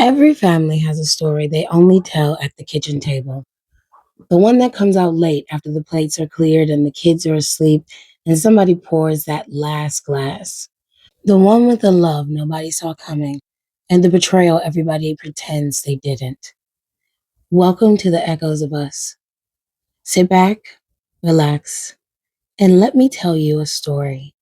Every family has a story they only tell at the kitchen table. The one that comes out late after the plates are cleared and the kids are asleep and somebody pours that last glass. The one with the love nobody saw coming and the betrayal everybody pretends they didn't. Welcome to the Echoes of Us. Sit back, relax, and let me tell you a story.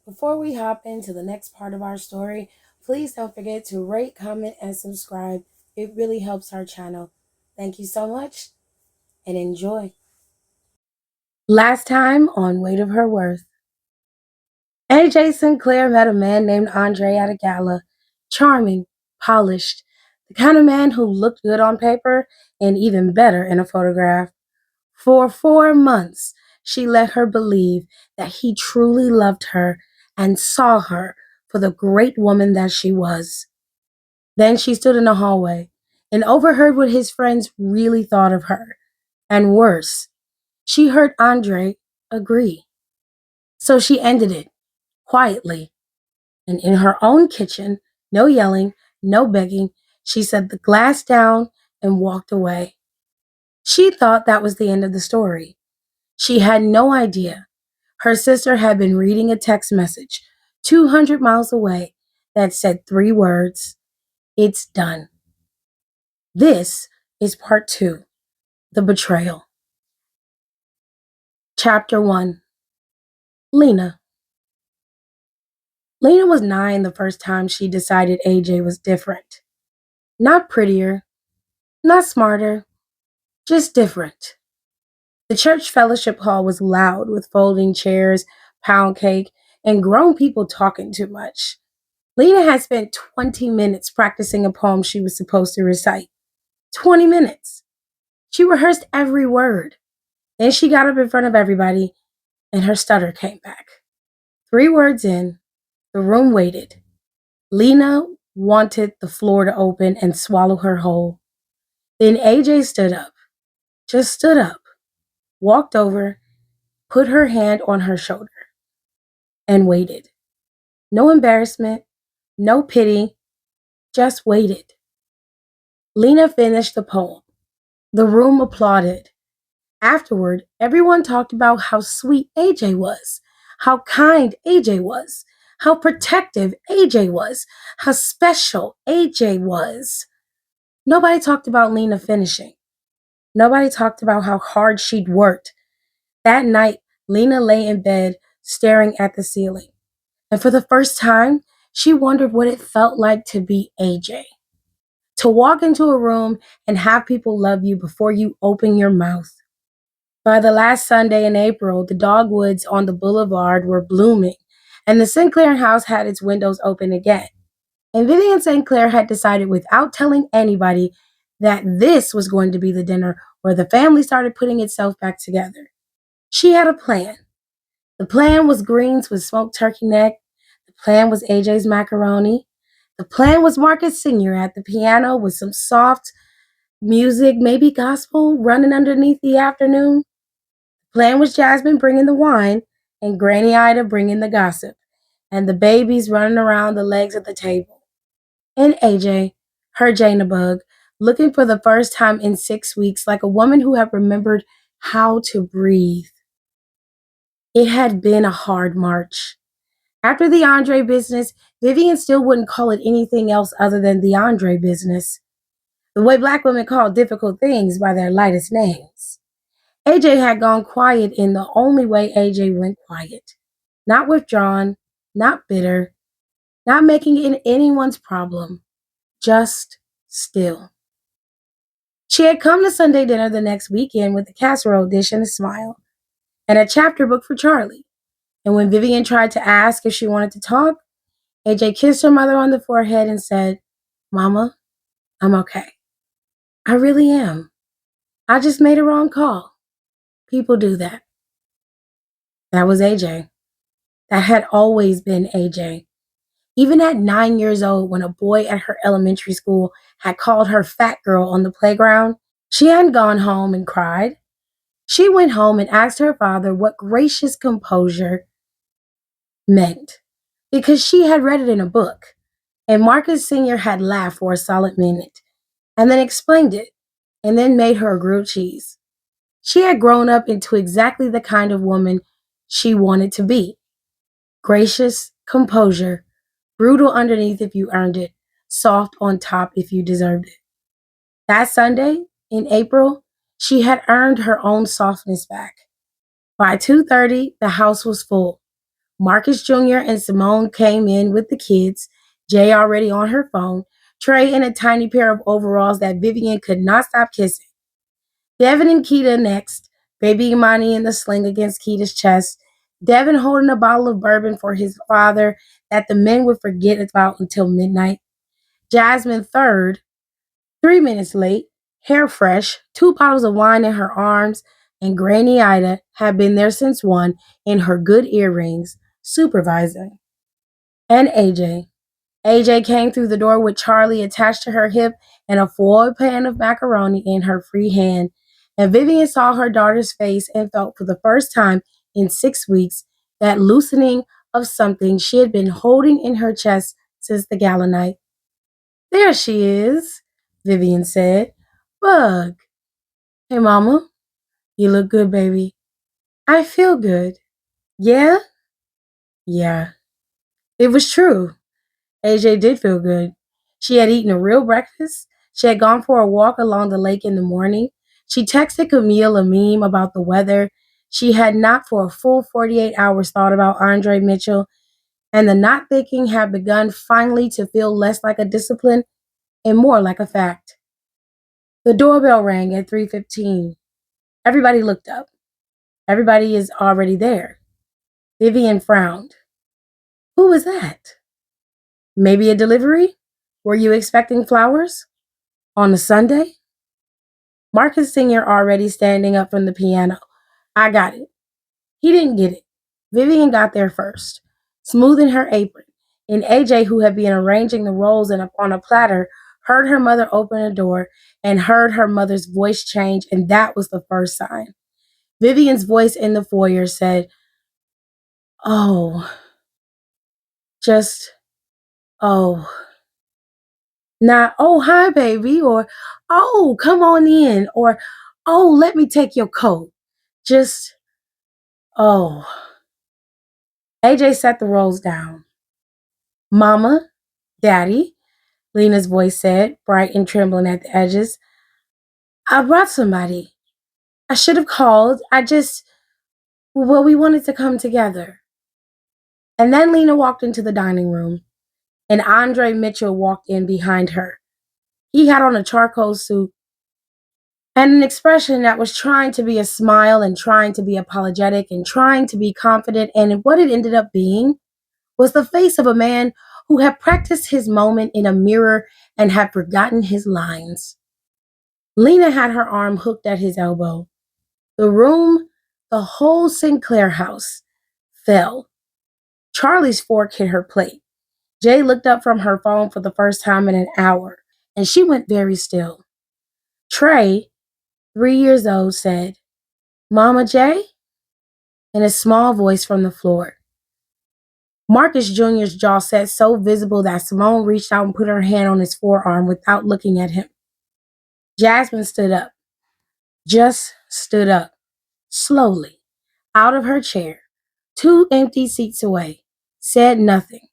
Before we hop into the next part of our story, please don't forget to rate, comment, and subscribe. It really helps our channel. Thank you so much and enjoy. Last time on Weight of Her Worth, AJ Sinclair met a man named Andre at a gala. Charming, polished, the kind of man who looked good on paper and even better in a photograph. For 4 months, she let her believe that he truly loved her and saw her for the great woman that she was. Then she stood in the hallway and overheard what his friends really thought of her. And worse, she heard Andre agree. So she ended it quietly and in her own kitchen, no yelling, no begging. She set the glass down and walked away. She thought that was the end of the story. She had no idea. Her sister had been reading a text message 200 miles away that said 3 words: It's done. This is part 2, The Betrayal. Chapter 1. Lena. Lena was 9 the first time she decided AJ was different. Not prettier, not smarter, just different. The church fellowship hall was loud with folding chairs, pound cake, and grown people talking too much. Lena had spent 20 minutes practicing a poem she was supposed to recite. 20 minutes. She rehearsed every word. Then she got up in front of everybody and her stutter came back. 3 words in, the room waited. Lena wanted the floor to open and swallow her whole. Then AJ stood up, just stood up, walked over, put her hand on her shoulder, and waited. No embarrassment, no pity, just waited. Lena finished the poem. The room applauded. Afterward, everyone talked about how sweet AJ was, how kind AJ was, how protective AJ was, how special AJ was. Nobody talked about Lena finishing. Nobody talked about how hard she'd worked. That night, Lena lay in bed staring at the ceiling. And for the first time, she wondered what it felt like to be AJ. To walk into a room and have people love you before you open your mouth. By the last Sunday in April, the dogwoods on the boulevard were blooming, and the Sinclair house had its windows open again. And Vivian Sinclair had decided without telling anybody that this was going to be the dinner where the family started putting itself back together. She had a plan. The plan was greens with smoked turkey neck. The plan was AJ's macaroni. The plan was Marcus Sr. at the piano with some soft music, maybe gospel, running underneath the afternoon. The plan was Jasmine bringing the wine and Granny Ida bringing the gossip and the babies running around the legs of the table. And AJ, her Janabug, looking for the first time in 6 weeks like a woman who had remembered how to breathe. It had been a hard march. After the Andre business, Vivian still wouldn't call it anything else other than the Andre business. The way Black women call difficult things by their lightest names. AJ had gone quiet in the only way AJ went quiet. Not withdrawn, not bitter, not making it anyone's problem, just still. She had come to Sunday dinner the next weekend with a casserole dish and a smile, and a chapter book for Charlie. And when Vivian tried to ask if she wanted to talk, AJ kissed her mother on the forehead and said, "Mama, I'm okay. I really am. I just made a wrong call. People do that." That was AJ. That had always been AJ. Even at 9 years old, when a boy at her elementary school had called her fat girl on the playground, she hadn't gone home and cried. She went home and asked her father what gracious composure meant because she had read it in a book. And Marcus Sr. had laughed for a solid minute, and then explained it, and then made her a grilled cheese. She had grown up into exactly the kind of woman she wanted to be: gracious, composure, brutal underneath if you earned it, soft on top if you deserved it. That Sunday, in April, she had earned her own softness back. By 2:30, the house was full. Marcus Jr. and Simone came in with the kids, Jay already on her phone, Trey in a tiny pair of overalls that Vivian could not stop kissing. Devin and Keita next, baby Imani in the sling against Keita's chest, Devin holding a bottle of bourbon for his father that the men would forget about until midnight. Jasmine third, 3 minutes late, hair fresh, two bottles of wine in her arms, and Granny Ida had been there since one in her good earrings, supervising. And AJ. AJ came through the door with Charlie attached to her hip and a foil pan of macaroni in her free hand. And Vivian saw her daughter's face and felt for the first time in 6 weeks that loosening of something she had been holding in her chest since the gala night. There she is, Vivian said. Bug. Hey, Mama. You look good, baby. I feel good. Yeah? Yeah. It was true. AJ did feel good. She had eaten a real breakfast. She had gone for a walk along the lake in the morning. She texted Camille a meme about the weather. She had not for a full 48 hours thought about Andre Mitchell, and the not thinking had begun finally to feel less like a discipline and more like a fact. The doorbell rang at 3:15. Everybody looked up. Everybody is already there. Vivian frowned. Who was that? Maybe a delivery? Were you expecting flowers? On a Sunday? Marcus Sr. already standing up from the piano. I got it. He didn't get it. Vivian got there first, smoothing her apron. And AJ, who had been arranging the rolls on a platter, heard her mother open a door and heard her mother's voice change, and that was the first sign. Vivian's voice in the foyer said, Oh, just, oh. Not, oh, hi, baby, or, oh, come on in, or, oh, let me take your coat. Just, oh. AJ set the rolls down. Mama, Daddy, Lena's voice said, bright and trembling at the edges. I brought somebody. I should have called. Well, we wanted to come together. And then Lena walked into the dining room, and Andre Mitchell walked in behind her. He had on a charcoal suit and an expression that was trying to be a smile and trying to be apologetic and trying to be confident. And what it ended up being was the face of a man who had practiced his moment in a mirror and had forgotten his lines. Lena had her arm hooked at his elbow. The room, the whole Sinclair house, fell. Charlie's fork hit her plate. Jay looked up from her phone for the first time in an hour, and she went very still. Trey, 3 years old, said, Mama Jay? In a small voice from the floor. Marcus Jr.'s jaw set so visible that Simone reached out and put her hand on his forearm without looking at him. Jasmine stood up, just stood up, slowly, out of her chair, 2 empty seats away, said nothing,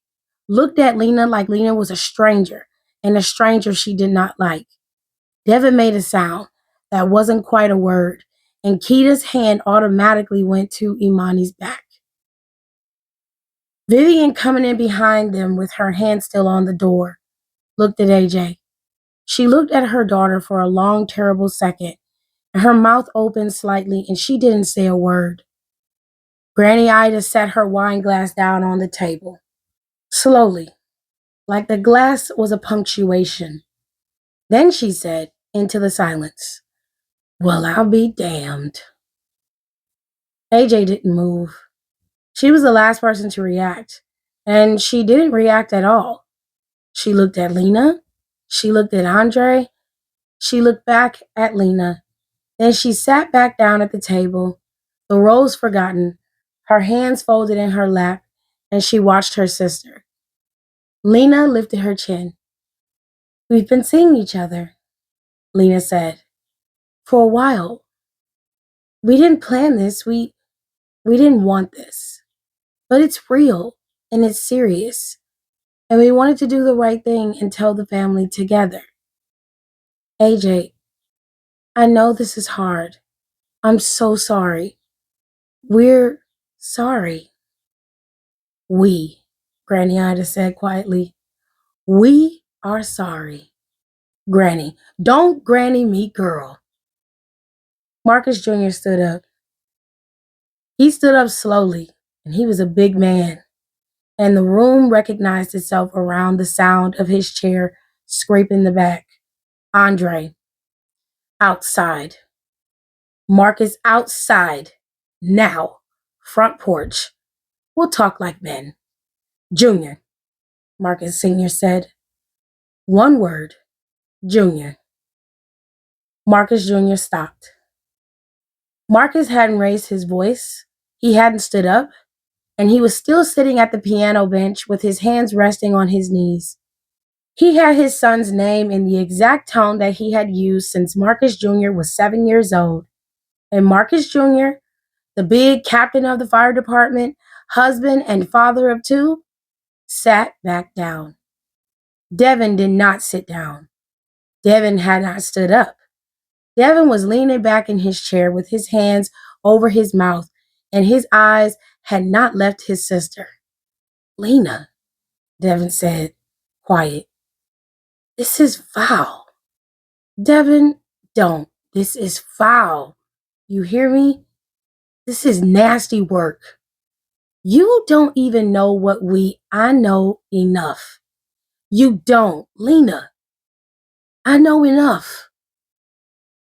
looked at Lena like Lena was a stranger, and a stranger she did not like. Devin made a sound that wasn't quite a word, and Keita's hand automatically went to Imani's back. Vivian, coming in behind them with her hand still on the door, looked at AJ. She looked at her daughter for a long, terrible second, and her mouth opened slightly, and she didn't say a word. Granny Ida set her wine glass down on the table, slowly, like the glass was a punctuation. Then she said, into the silence, Well, I'll be damned. AJ didn't move. She was the last person to react, and she didn't react at all. She looked at Lena. She looked at Andre. She looked back at Lena. Then she sat back down at the table, the rolls forgotten, her hands folded in her lap, and she watched her sister. Lena lifted her chin. We've been seeing each other, Lena said, for a while. We didn't plan this. We didn't want this. But it's real and it's serious. And we wanted to do the right thing and tell the family together. AJ, I know this is hard. I'm so sorry. We're sorry. We, Granny Ida said quietly. We are sorry. Granny, don't granny me, girl. Marcus Jr. stood up. He stood up slowly, and he was a big man, and the room recognized itself around the sound of his chair scraping the back. Andre, outside. Marcus, outside. Now. Front porch. We'll talk like men. Junior, Marcus Sr. said. One word. Junior. Marcus Jr. stopped. Marcus hadn't raised his voice. He hadn't stood up, and he was still sitting at the piano bench with his hands resting on his knees. He had his son's name in the exact tone that he had used since Marcus Jr. was 7 years old. And Marcus Jr., the big captain of the fire department, husband and father of two, sat back down. Devin did not sit down. Devin had not stood up. Devin was leaning back in his chair with his hands over his mouth, and his eyes had not left his sister. Lena, Devin said, quiet. This is foul. Devin, don't. This is foul. You hear me? This is nasty work. You don't even know I know enough. You don't, Lena. I know enough.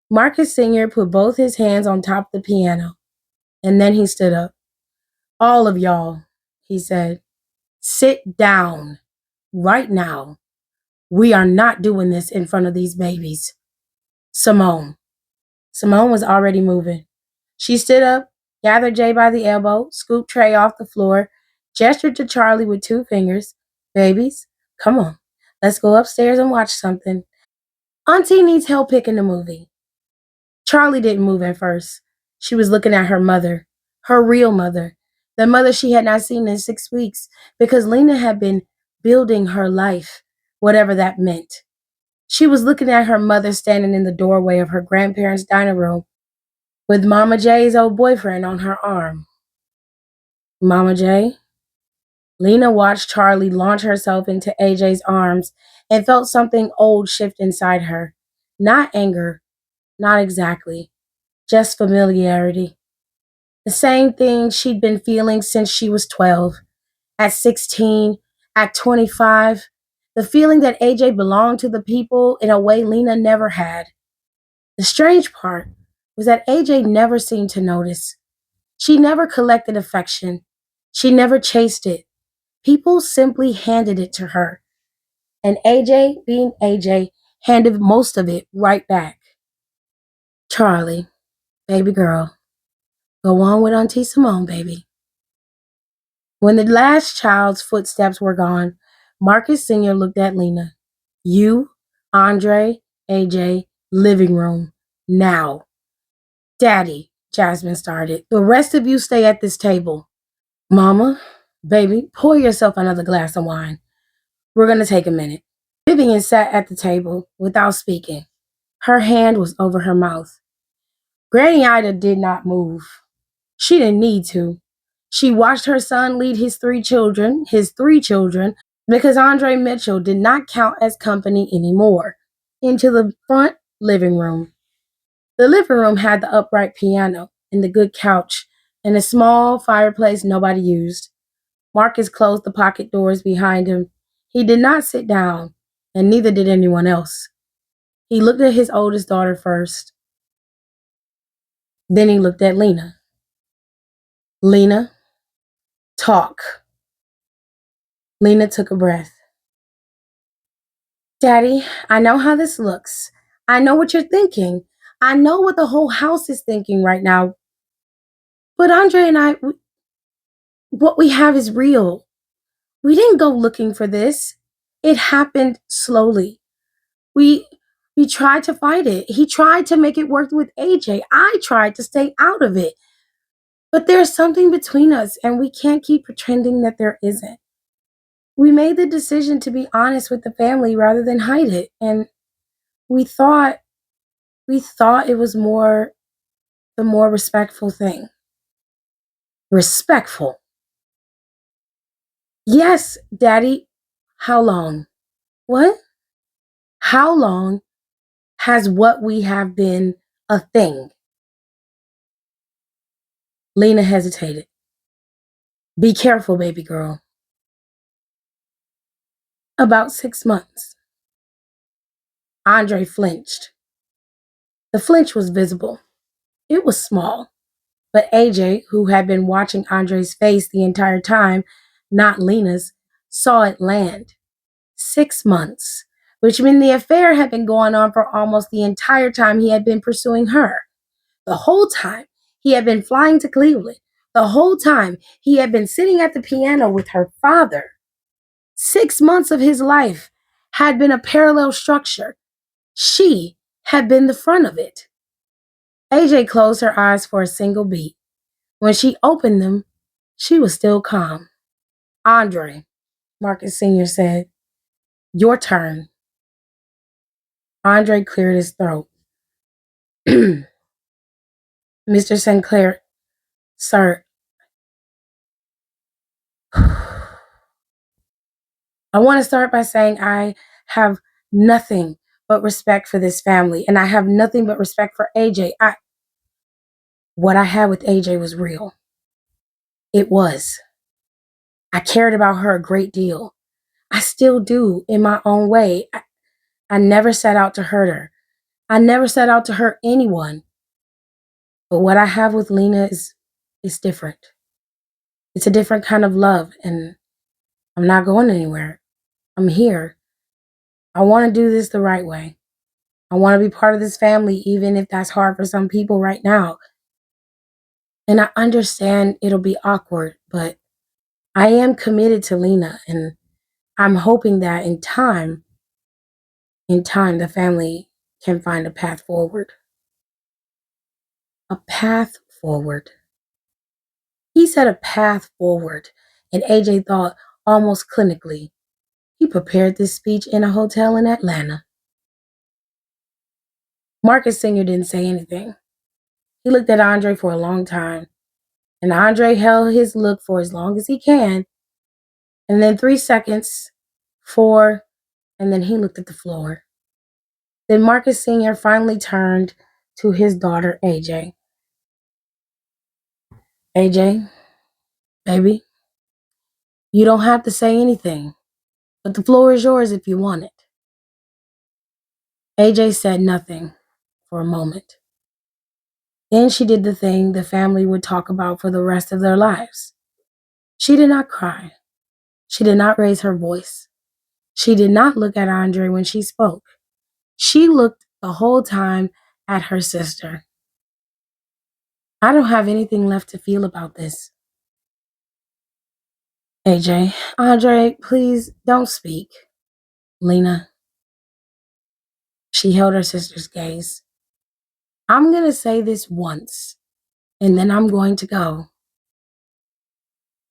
Marcus Sr. put both his hands on top of the piano, and then he stood up. All of y'all, he said, sit down right now. We are not doing this in front of these babies. Simone. Simone was already moving. She stood up, gathered Jay by the elbow, scooped Trey off the floor, gestured to Charlie with 2 fingers. Babies, come on. Let's go upstairs and watch something. Auntie needs help picking the movie. Charlie didn't move at first. She was looking at her mother, her real mother, the mother she had not seen in 6 weeks, because Lena had been building her life, whatever that meant. She was looking at her mother standing in the doorway of her grandparents' dining room with Mama J's old boyfriend on her arm. Mama J? Lena watched Charlie launch herself into AJ's arms and felt something old shift inside her. Not anger, not exactly, just familiarity. The same thing she'd been feeling since she was 12. At 16, at 25, the feeling that AJ belonged to the people in a way Lena never had. The strange part was that AJ never seemed to notice. She never collected affection. She never chased it. People simply handed it to her. And AJ, being AJ, handed most of it right back. Charlie, baby girl, go on with Auntie Simone, baby. When the last child's footsteps were gone, Marcus Sr. looked at Lena. You, Andre, AJ, living room, now. Daddy, Jasmine started. The rest of you stay at this table. Mama, baby, pour yourself another glass of wine. We're going to take a minute. Vivian sat at the table without speaking. Her hand was over her mouth. Granny Ida did not move. She didn't need to. She watched her son lead his three children, because Andre Mitchell did not count as company anymore, into the front living room. The living room had the upright piano and the good couch and a small fireplace nobody used. Marcus closed the pocket doors behind him. He did not sit down, and neither did anyone else. He looked at his oldest daughter first. Then he looked at Lena. Lena, talk. Lena took a breath. Daddy, I know how this looks. I know what you're thinking. I know what the whole house is thinking right now. But Andre and I, what we have is real. We didn't go looking for this. It happened slowly. We we tried to fight it. He tried to make it work with AJ. I tried to stay out of it. But there's something between us, and we can't keep pretending that there isn't. We made the decision to be honest with the family rather than hide it. And we thought we thought it was the more respectful thing. Respectful. Yes, Daddy. How long? What? How long has what we have been a thing? Lena hesitated. Be careful, baby girl. About 6 months. Andre flinched. The flinch was visible. It was small, but AJ, who had been watching Andre's face the entire time, not Lena's, saw it land. 6 months, which meant the affair had been going on for almost the entire time he had been pursuing her. The whole time he had been flying to Cleveland. The whole time he had been sitting at the piano with her father. 6 months of his life had been a parallel structure. She had been the front of it. AJ closed her eyes for a single beat. When she opened them, she was still calm. Andre, Marcus Sr. said, your turn. Andre cleared his throat. Mr. Sinclair, sir, I want to start by saying I have nothing but respect for this family, and I have nothing but respect for AJ. What I had with AJ was real. It was. I cared about her a great deal. I still do in my own way. I never set out to hurt her. I never set out to hurt anyone. But what I have with Lena is different. It's a different kind of love, and I'm not going anywhere. I'm here. I want to do this the right way. I want to be part of this family, even if that's hard for some people right now. And I understand it'll be awkward, but I am committed to Lena, and I'm hoping that in time, the family can find a path forward. A path forward. He said a path forward, and AJ thought almost clinically. He prepared this speech in a hotel in Atlanta. Marcus Sr. didn't say anything. He looked at Andre for a long time, and Andre held his look for as long as he can, and then 3 seconds, 4, and then he looked at the floor. Then Marcus Sr. finally turned to his daughter, AJ. AJ, baby, you don't have to say anything, but the floor is yours if you want it. AJ said nothing for a moment. Then she did the thing the family would talk about for the rest of their lives. She did not cry. She did not raise her voice. She did not look at Andre when she spoke. She looked the whole time at her sister. I don't have anything left to feel about this. AJ, Andre, please don't speak. Lena. She held her sister's gaze. I'm going to say this once, and then I'm going to go.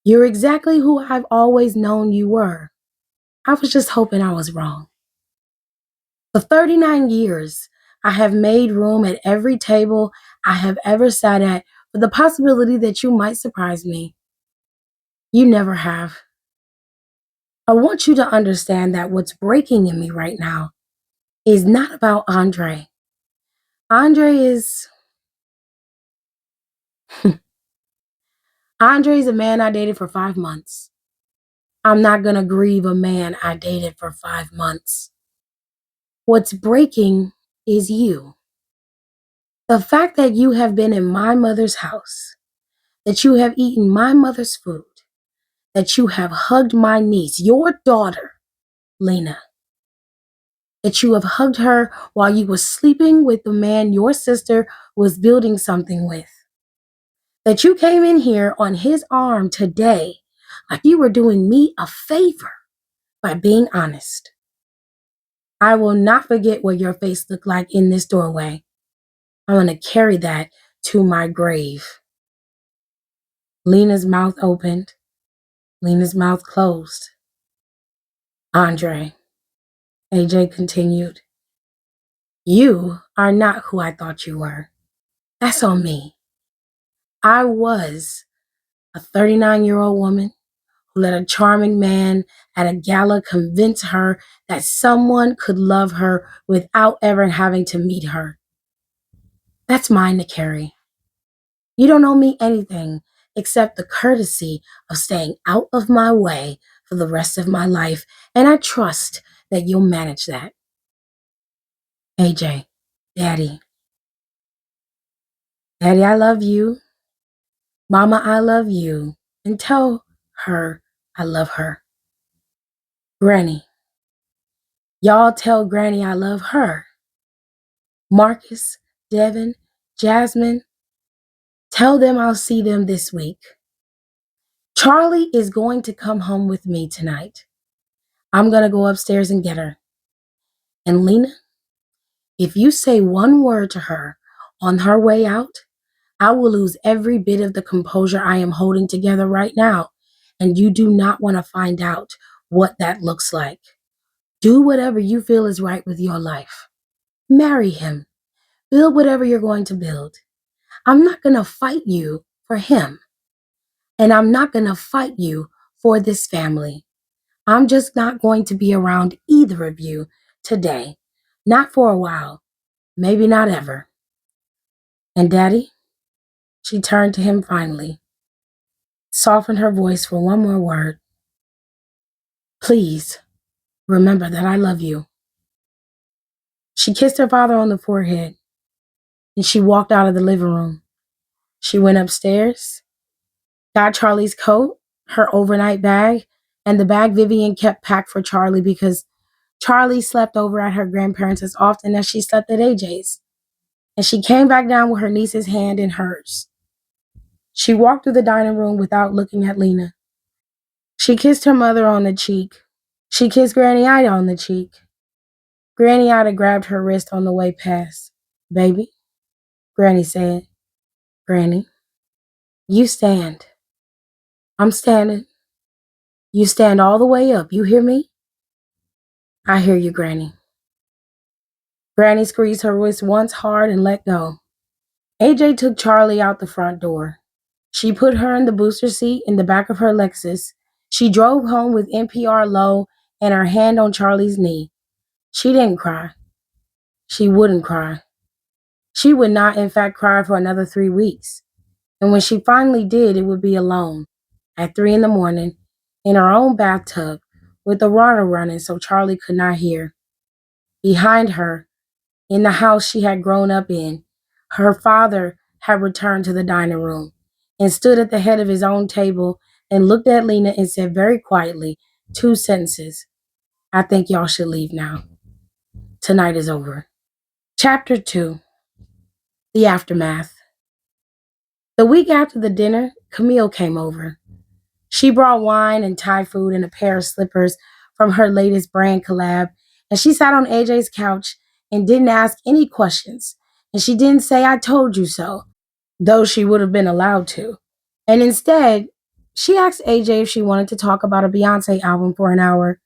You're exactly who I've always known you were. I was just hoping I was wrong. For 39 years, I have made room at every table I have ever sat at for the possibility that you might surprise me. You never have. I want you to understand that what's breaking in me right now is not about Andre. Andre is... Andre is a man I dated for 5 months. I'm not going to grieve a man I dated for 5 months. What's breaking is you. The fact that you have been in my mother's house, that you have eaten my mother's food, that you have hugged my niece, your daughter, Lena, that you have hugged her while you were sleeping with the man your sister was building something with, that you came in here on his arm today like you were doing me a favor, by being honest. I will not forget what your face looked like in this doorway. I'm going to carry that to my grave. Lena's mouth opened. Lena's mouth closed. Andre, AJ continued, you are not who I thought you were. That's on me. I was a 39-year-old woman who let a charming man at a gala convince her that someone could love her without ever having to meet her. That's mine to carry. You don't owe me anything except the courtesy of staying out of my way for the rest of my life, and I trust that you'll manage that. AJ, Daddy. Daddy, I love you. Mama, I love you. And tell her I love her. Granny. Y'all tell Granny I love her. Marcus, Devin, Jasmine, tell them I'll see them this week. Charlie is going to come home with me tonight. I'm going to go upstairs and get her. And Lena, if you say one word to her on her way out, I will lose every bit of the composure I am holding together right now. And you do not want to find out what that looks like. Do whatever you feel is right with your life. Marry him. Build whatever you're going to build. I'm not going to fight you for him. And I'm not going to fight you for this family. I'm just not going to be around either of you today. Not for a while. Maybe not ever. And Daddy, she turned to him finally, softened her voice for one more word. Please remember that I love you. She kissed her father on the forehead, and she walked out of the living room. She went upstairs, got Charlie's coat, her overnight bag, and the bag Vivian kept packed for Charlie because Charlie slept over at her grandparents' as often as she slept at AJ's. And she came back down with her niece's hand in hers. She walked through the dining room without looking at Lena. She kissed her mother on the cheek. She kissed Granny Ida on the cheek. Granny Ida grabbed her wrist on the way past. Baby, Granny said. Granny, you stand. I'm standing. You stand all the way up. You hear me? I hear you, Granny. Granny squeezed her wrist once hard and let go. AJ took Charlie out the front door. She put her in the booster seat in the back of her Lexus. She drove home with NPR low and her hand on Charlie's knee. She didn't cry. She wouldn't cry. She would not, in fact, cry for another 3 weeks. And when she finally did, it would be alone, at 3 a.m, in her own bathtub, with the water running so Charlie could not hear. Behind her, in the house she had grown up in, her father had returned to the dining room and stood at the head of his own table and looked at Lena and said very quietly 2 sentences. I think y'all should leave now. Tonight is over. Chapter 2. The Aftermath. The week after the dinner, Camille came over. She brought wine and Thai food and a pair of slippers from her latest brand collab, and she sat on AJ's couch and didn't ask any questions. And she didn't say, I told you so, though she would have been allowed to. And instead, she asked AJ if she wanted to talk about a Beyonce album for an hour.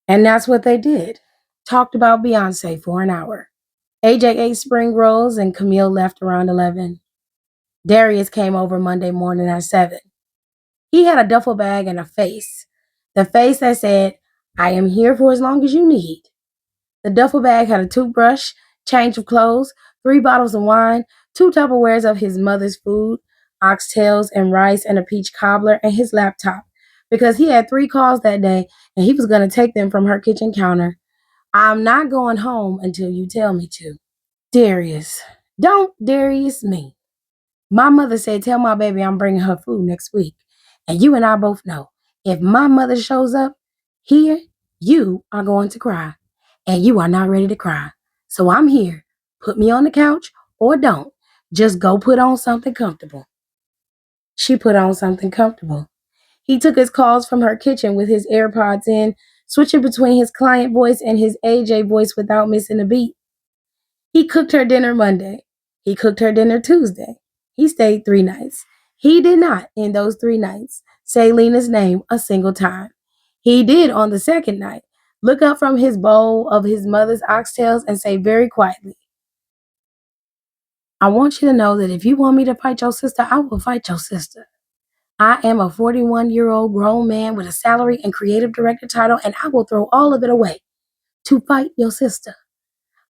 And that's what they did. Talked about Beyonce for an hour. AJ ate spring rolls and Camille left around 11. Darius came over Monday morning at 7. He had a duffel bag and a face. The face that said, I am here for as long as you need. The duffel bag had a toothbrush, change of clothes, 3 bottles of wine, 2 Tupperwares of his mother's food, oxtails and rice and a peach cobbler, and his laptop, because he had 3 calls that day and he was going to take them from her kitchen counter. I'm not going home until you tell me to. Darius. Don't Darius me. My mother said, tell my baby I'm bringing her food next week. And you and I both know, if my mother shows up here, you are going to cry. And you are not ready to cry. So I'm here. Put me on the couch or don't. Just go put on something comfortable. She put on something comfortable. He took his calls from her kitchen with his AirPods in, switching between his client voice and his AJ voice without missing a beat. He cooked her dinner Monday. He cooked her dinner Tuesday. He stayed 3 nights. He did not, in those 3 nights, say Lena's name a single time. He did on the second night look up from his bowl of his mother's oxtails and say very quietly, I want you to know that if you want me to fight your sister, I will fight your sister. I am a 41-year-old grown man with a salary and creative director title, and I will throw all of it away to fight your sister.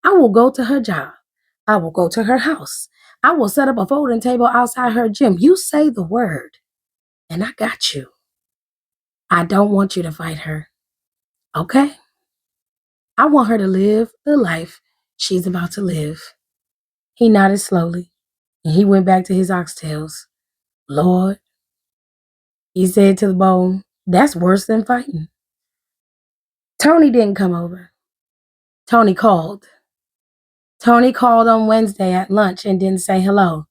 I will go to her job. I will go to her house. I will set up a folding table outside her gym. You say the word, and I got you. I don't want you to fight her, okay? I want her to live the life she's about to live. He nodded slowly, and he went back to his oxtails. Lord, he said to the bowl, that's worse than fighting. Tony didn't come over. Tony called. Tony called on Wednesday at lunch and didn't say hello.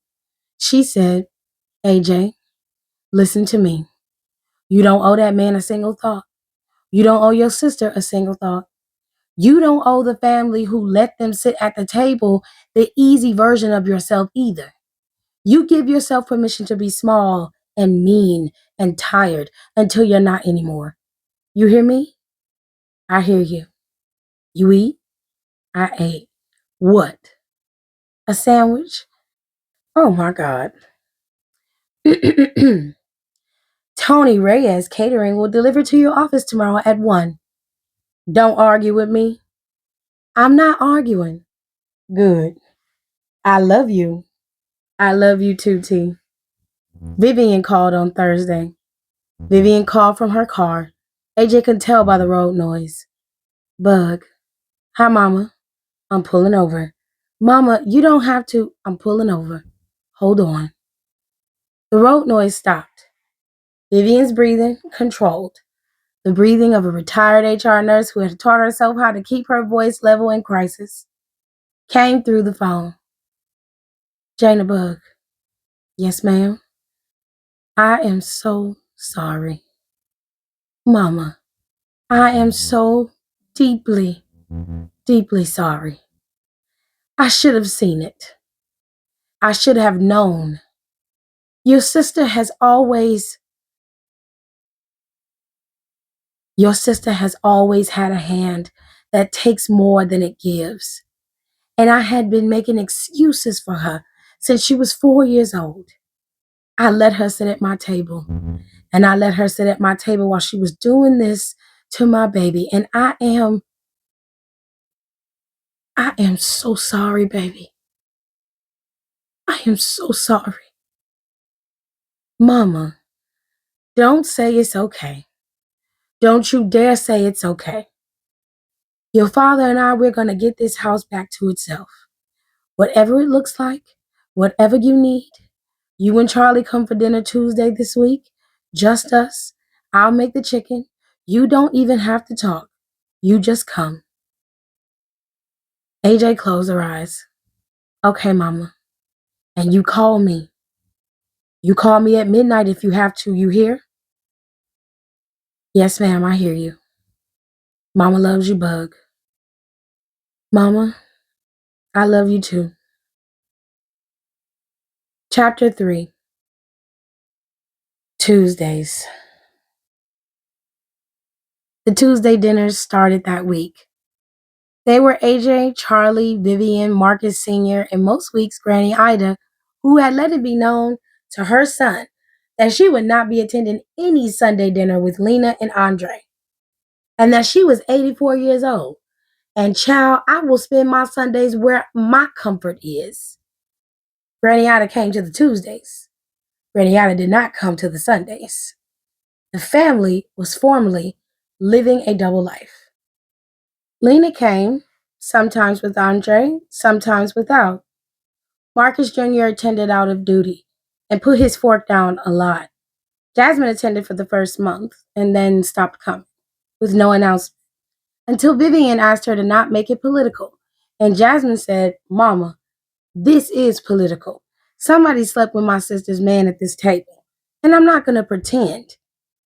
She said, AJ, listen to me. You don't owe that man a single thought. You don't owe your sister a single thought. You don't owe the family who let them sit at the table the easy version of yourself either. You give yourself permission to be small and mean and tired until you're not anymore. You hear me? I hear you. You eat? I ate. What? A sandwich? Oh my God. Tony Reyes Catering will deliver to your office tomorrow at 1. Don't argue with me. I'm not arguing. Good. I love you. I love you too, T. Vivian called on Thursday. Vivian called from her car. AJ could tell by the road noise. Bug. Hi, Mama. I'm pulling over. Mama, you don't have to. I'm pulling over. Hold on. The road noise stopped. Vivian's breathing controlled. The breathing of a retired HR nurse who had taught herself how to keep her voice level in crisis, came through the phone. Jana Bug. Yes, ma'am. I am so sorry. Mama, I am so deeply, deeply sorry. I should have seen it. I should have known. Your sister has always had a hand that takes more than it gives. And I had been making excuses for her since she was 4 years old. I let her sit at my table. And I let her sit at my table while she was doing this to my baby. And I am so sorry, baby. I am so sorry. Mama, don't say it's okay. Don't you dare say it's okay. Your father and I, we're going to get this house back to itself. Whatever it looks like, whatever you need. You and Charlie come for dinner Tuesday this week. Just us. I'll make the chicken. You don't even have to talk. You just come. AJ closed her eyes. Okay, Mama. And you call me. You call me at midnight if you have to. You hear? Yes, ma'am, I hear you. Mama loves you, Bug. Mama, I love you too. Chapter 3. Tuesdays. The Tuesday dinners started that week. They were AJ, Charlie, Vivian, Marcus Sr., and most weeks Granny Ida, who had let it be known to her son that she would not be attending any Sunday dinner with Lena and Andre, and that she was 84 years old. And child, I will spend my Sundays where my comfort is. Granny Ida came to the Tuesdays. Granny Ida did not come to the Sundays. The family was formerly living a double life. Lena came, sometimes with Andre, sometimes without. Marcus Jr. attended out of duty and put his fork down a lot. Jasmine attended for the first month and then stopped coming with no announcement until Vivian asked her to not make it political. And Jasmine said, Mama, this is political. Somebody slept with my sister's man at this table, and I'm not going to pretend.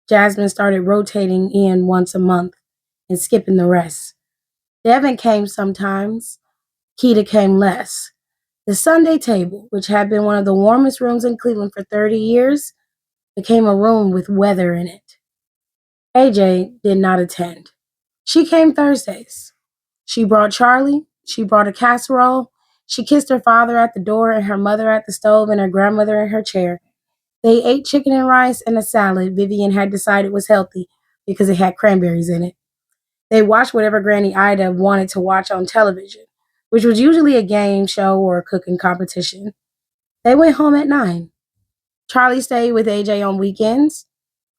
Jasmine started rotating in once a month. and skipping the rest. Devin came sometimes, Keita came less. The Sunday table, which had been one of the warmest rooms in Cleveland for 30 years, became a room with weather in it. AJ did not attend. She came Thursdays. She brought Charlie, she brought a casserole, she kissed her father at the door and her mother at the stove and her grandmother in her chair. They ate chicken and rice and a salad Vivian had decided was healthy because it had cranberries in it. They watched whatever Granny Ida wanted to watch on television, which was usually a game show or a cooking competition. They went home at 9. Charlie stayed with AJ on weekends.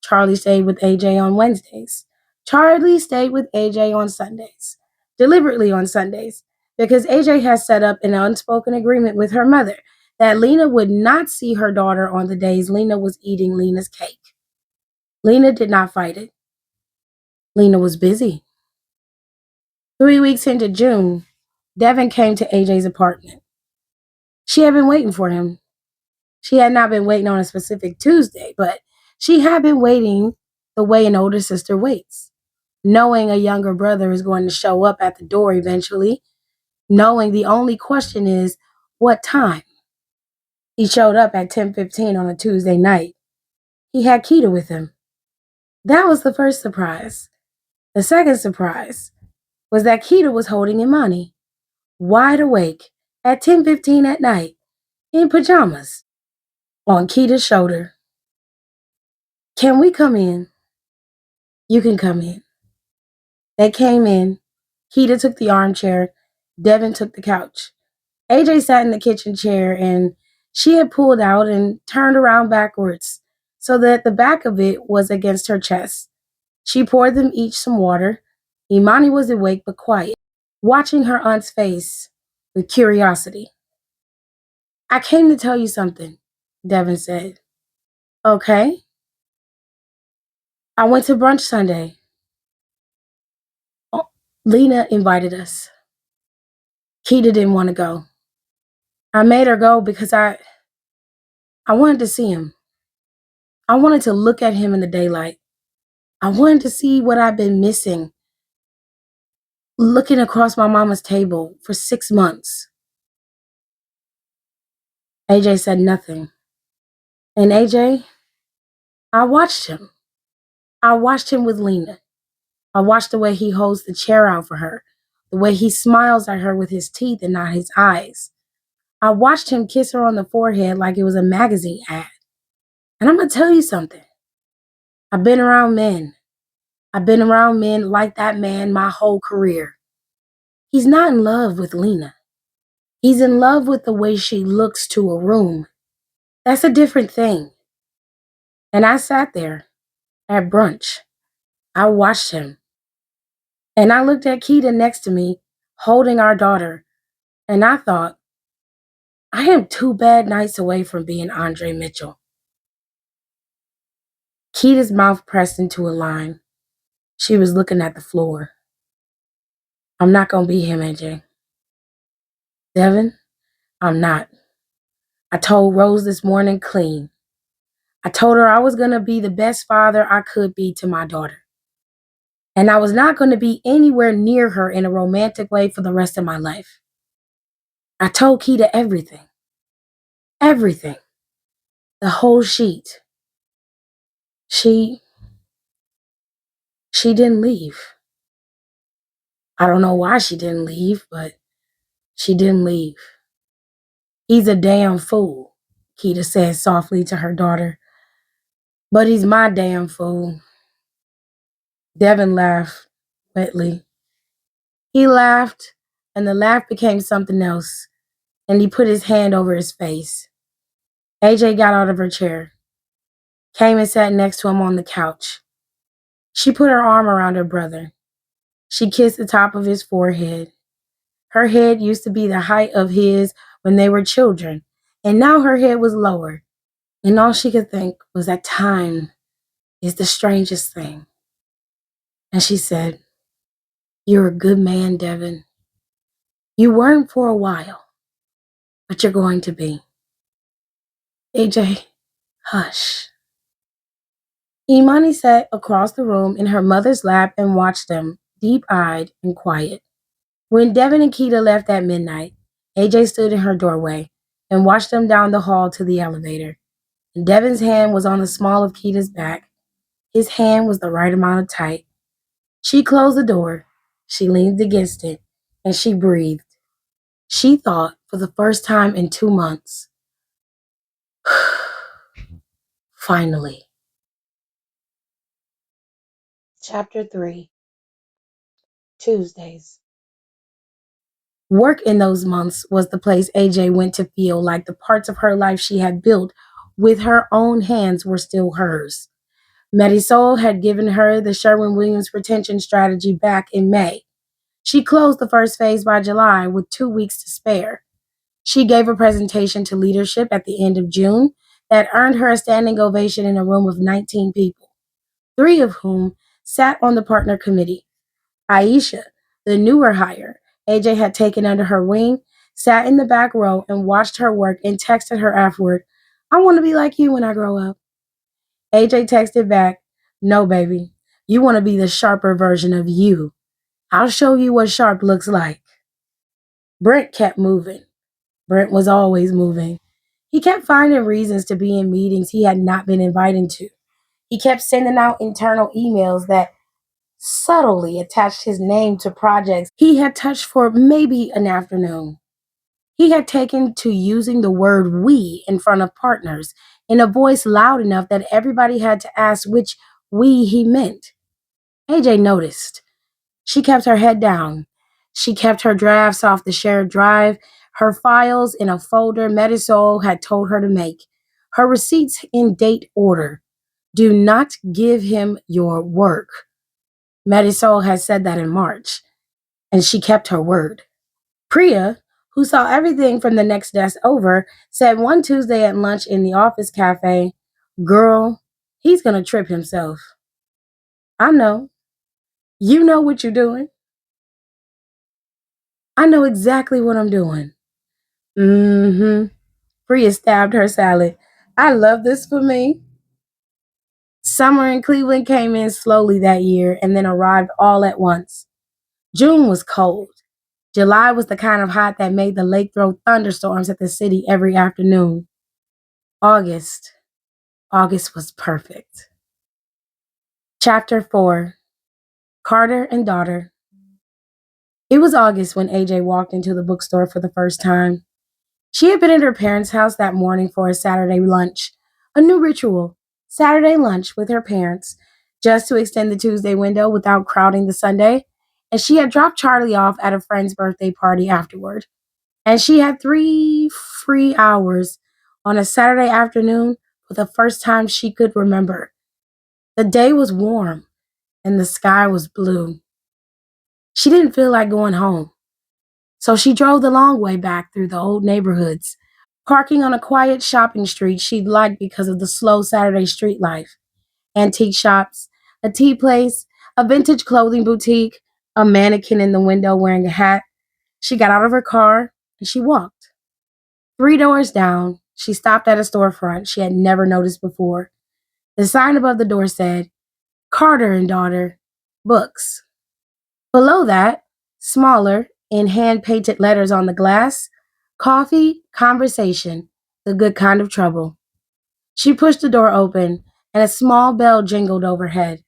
Charlie stayed with AJ on Wednesdays. Charlie stayed with AJ on Sundays, deliberately on Sundays, because AJ has set up an unspoken agreement with her mother that Lena would not see her daughter on the days Lena was eating Lena's cake. Lena did not fight it. Lena was busy. 3 weeks into June, Devin came to AJ's apartment. She had been waiting for him. She had not been waiting on a specific Tuesday, but she had been waiting the way an older sister waits, knowing a younger brother is going to show up at the door eventually, knowing the only question is, what time? He showed up at 10:15 on a Tuesday night. He had Keita with him. That was the first surprise. The second surprise was that Keita was holding Imani, wide awake, at 10:15 at night, in pajamas, on Keita's shoulder. Can we come in? You can come in. They came in. Keita took the armchair. Devin took the couch. AJ sat in the kitchen chair and she had pulled out and turned around backwards so that the back of it was against her chest. She poured them each some water. Imani was awake but quiet, watching her aunt's face with curiosity. I came to tell you something, Devin said. Okay. I went to brunch Sunday. Oh, Lena invited us. Keita didn't want to go. I made her go because I wanted to see him. I wanted to look at him in the daylight. I wanted to see what I'd been missing, looking across my mama's table for 6 months. AJ said nothing. And AJ, I watched him. I watched him with Lena. I watched the way he holds the chair out for her, the way he smiles at her with his teeth and not his eyes. I watched him kiss her on the forehead like it was a magazine ad. And I'm going to tell you something. I've been around men. I've been around men like that man my whole career. He's not in love with Lena. He's in love with the way she looks to a room. That's a different thing. And I sat there at brunch. I watched him. And I looked at Keita next to me, holding our daughter. And I thought, I am 2 bad nights away from being Andre Mitchell. Keita's mouth pressed into a line. She was looking at the floor. I'm not going to be him, AJ. Devin, I'm not. I told Rose this morning clean. I told her I was going to be the best father I could be to my daughter. And I was not going to be anywhere near her in a romantic way for the rest of my life. I told Keita everything. Everything. The whole sheet. She didn't leave. I don't know why she didn't leave, but she didn't leave. He's a damn fool, Keita said softly to her daughter. But he's my damn fool. Devin laughed wetly. He laughed, and the laugh became something else, and he put his hand over his face. AJ got out of her chair, came and sat next to him on the couch. She put her arm around her brother. She kissed the top of his forehead. Her head used to be the height of his when they were children, and now her head was lower, and all she could think was that time is the strangest thing. And she said, "You're a good man, Devin. You weren't for a while, but you're going to be." AJ, hush. Imani sat across the room in her mother's lap and watched them, deep-eyed and quiet. When Devin and Keita left at midnight, AJ stood in her doorway and watched them down the hall to the elevator. And Devin's hand was on the small of Keita's back. His hand was the right amount of tight. She closed the door. She leaned against it, and she breathed. She thought, for the first time in 2 months, finally. Chapter 3. Tuesdays. Work in those months was the place AJ went to feel like the parts of her life she had built with her own hands were still hers. Marisol had given her the Sherwin-Williams retention strategy back in May. She closed the first phase by July with 2 weeks to spare. She gave a presentation to leadership at the end of June that earned her a standing ovation in a room of 19 people, 3 of whom sat on the partner committee. Aisha, the newer hire AJ had taken under her wing, sat in the back row and watched her work and texted her afterward, "I want to be like you when I grow up." AJ texted back, "No, baby, you want to be the sharper version of you. I'll show you what sharp looks like." Brent kept moving. Brent was always moving. He kept finding reasons to be in meetings he had not been invited to. He kept sending out internal emails that subtly attached his name to projects he had touched for maybe an afternoon. He had taken to using the word we in front of partners in a voice loud enough that everybody had to ask which we he meant. AJ noticed. She kept her head down. She kept her drafts off the shared drive, her files in a folder Marisol had told her to make, her receipts in date order. Do not give him your work. Marisol had said that in March, and she kept her word. Priya, who saw everything from the next desk over, said one Tuesday at lunch in the office cafe, "Girl, he's going to trip himself." "I know. You know what you're doing." "I know exactly what I'm doing." "Mm-hmm." Priya stabbed her salad. "I love this for me." Summer in Cleveland came in slowly that year and then arrived all at once. June was cold. July was the kind of hot that made the lake throw thunderstorms at the city every afternoon. August. August was perfect. Chapter 4. Carter and Daughter. It was August when AJ walked into the bookstore for the first time. She had been at her parents' house that morning for a Saturday lunch, a new ritual, Saturday lunch with her parents, just to extend the Tuesday window without crowding the Sunday, and she had dropped Charlie off at a friend's birthday party afterward. And she had 3 free hours on a Saturday afternoon for the first time she could remember. The day was warm and the sky was blue. She didn't feel like going home, so she drove the long way back through the old neighborhoods, parking on a quiet shopping street she'd liked because of the slow Saturday street life. Antique shops, a tea place, a vintage clothing boutique, a mannequin in the window wearing a hat. She got out of her car and she walked. 3 doors down, she stopped at a storefront she had never noticed before. The sign above the door said, "Carter and Daughter, Books." Below that, smaller, in hand-painted letters on the glass, "Coffee, Conversation, the Good Kind of Trouble." She pushed the door open, and a small bell jingled overhead.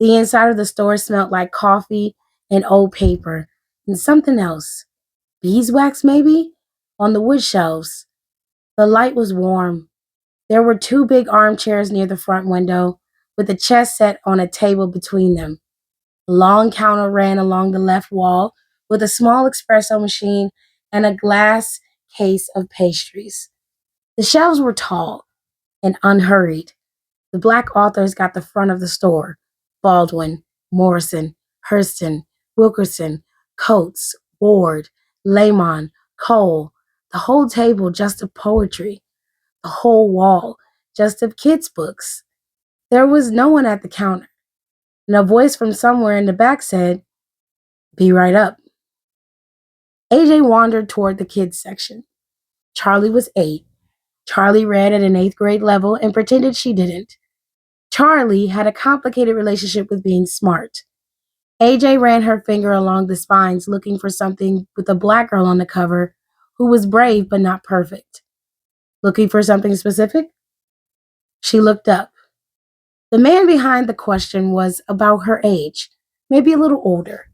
The inside of the store smelled like coffee and old paper and something else. Beeswax, maybe? On the wood shelves. The light was warm. There were 2 big armchairs near the front window, with a chess set on a table between them. A long counter ran along the left wall, with a small espresso machine and a glass case of pastries. The shelves were tall and unhurried. The black authors got the front of the store: Baldwin, Morrison, Hurston, Wilkerson, Coates, Ward, Lamon, Cole. The whole table just of poetry. The whole wall just of kids' books. There was no one at the counter, and a voice from somewhere in the back said, "Be right up." AJ wandered toward the kids section. Charlie was 8. Charlie read at an 8th grade level and pretended she didn't. Charlie had a complicated relationship with being smart. AJ ran her finger along the spines looking for something with a black girl on the cover who was brave but not perfect. Looking for something specific? She looked up. The man behind the question was about her age, maybe a little older,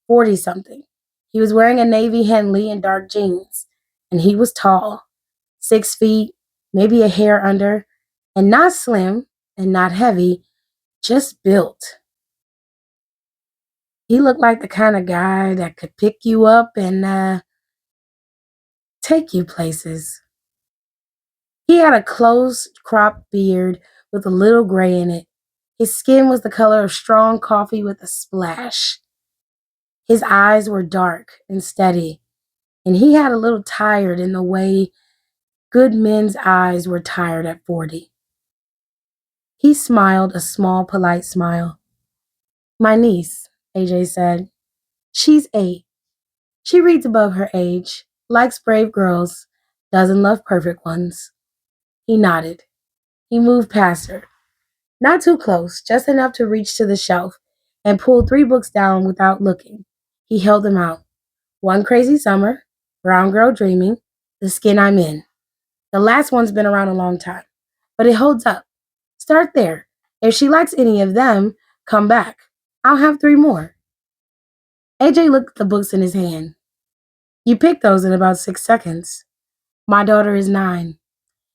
40 something. He was wearing a navy Henley and dark jeans, and he was tall, 6 feet, maybe a hair under, and not slim and not heavy, just built. He looked like the kind of guy that could pick you up and take you places. He had a close cropped beard with a little gray in it. His skin was the color of strong coffee with a splash. His eyes were dark and steady, and he had a little tired in the way good men's eyes were tired at 40. He smiled a small, polite smile. My niece, AJ said. She's 8. She reads above her age, likes brave girls, doesn't love perfect ones. He nodded. He moved past her. Not too close, just enough to reach to the shelf, and pulled 3 books down without looking. He held them out. One Crazy Summer, Brown Girl Dreaming, The Skin I'm In. The last one's been around a long time, but it holds up. Start there. If she likes any of them, come back. I'll have 3 more. AJ looked at the books in his hand. You picked those in about 6 seconds. My daughter is 9.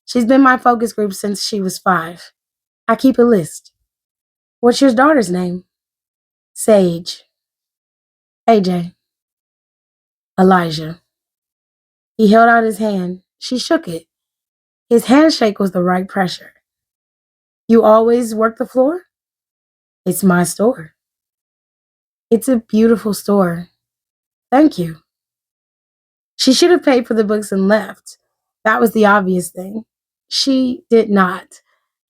She's been my focus group since she was 5. I keep a list. What's your daughter's name? Sage. AJ. Elijah. He held out his hand. She shook it. His handshake was the right pressure. You always work the floor? It's my store. It's a beautiful store. Thank you. She should have paid for the books and left. That was the obvious thing. She did not.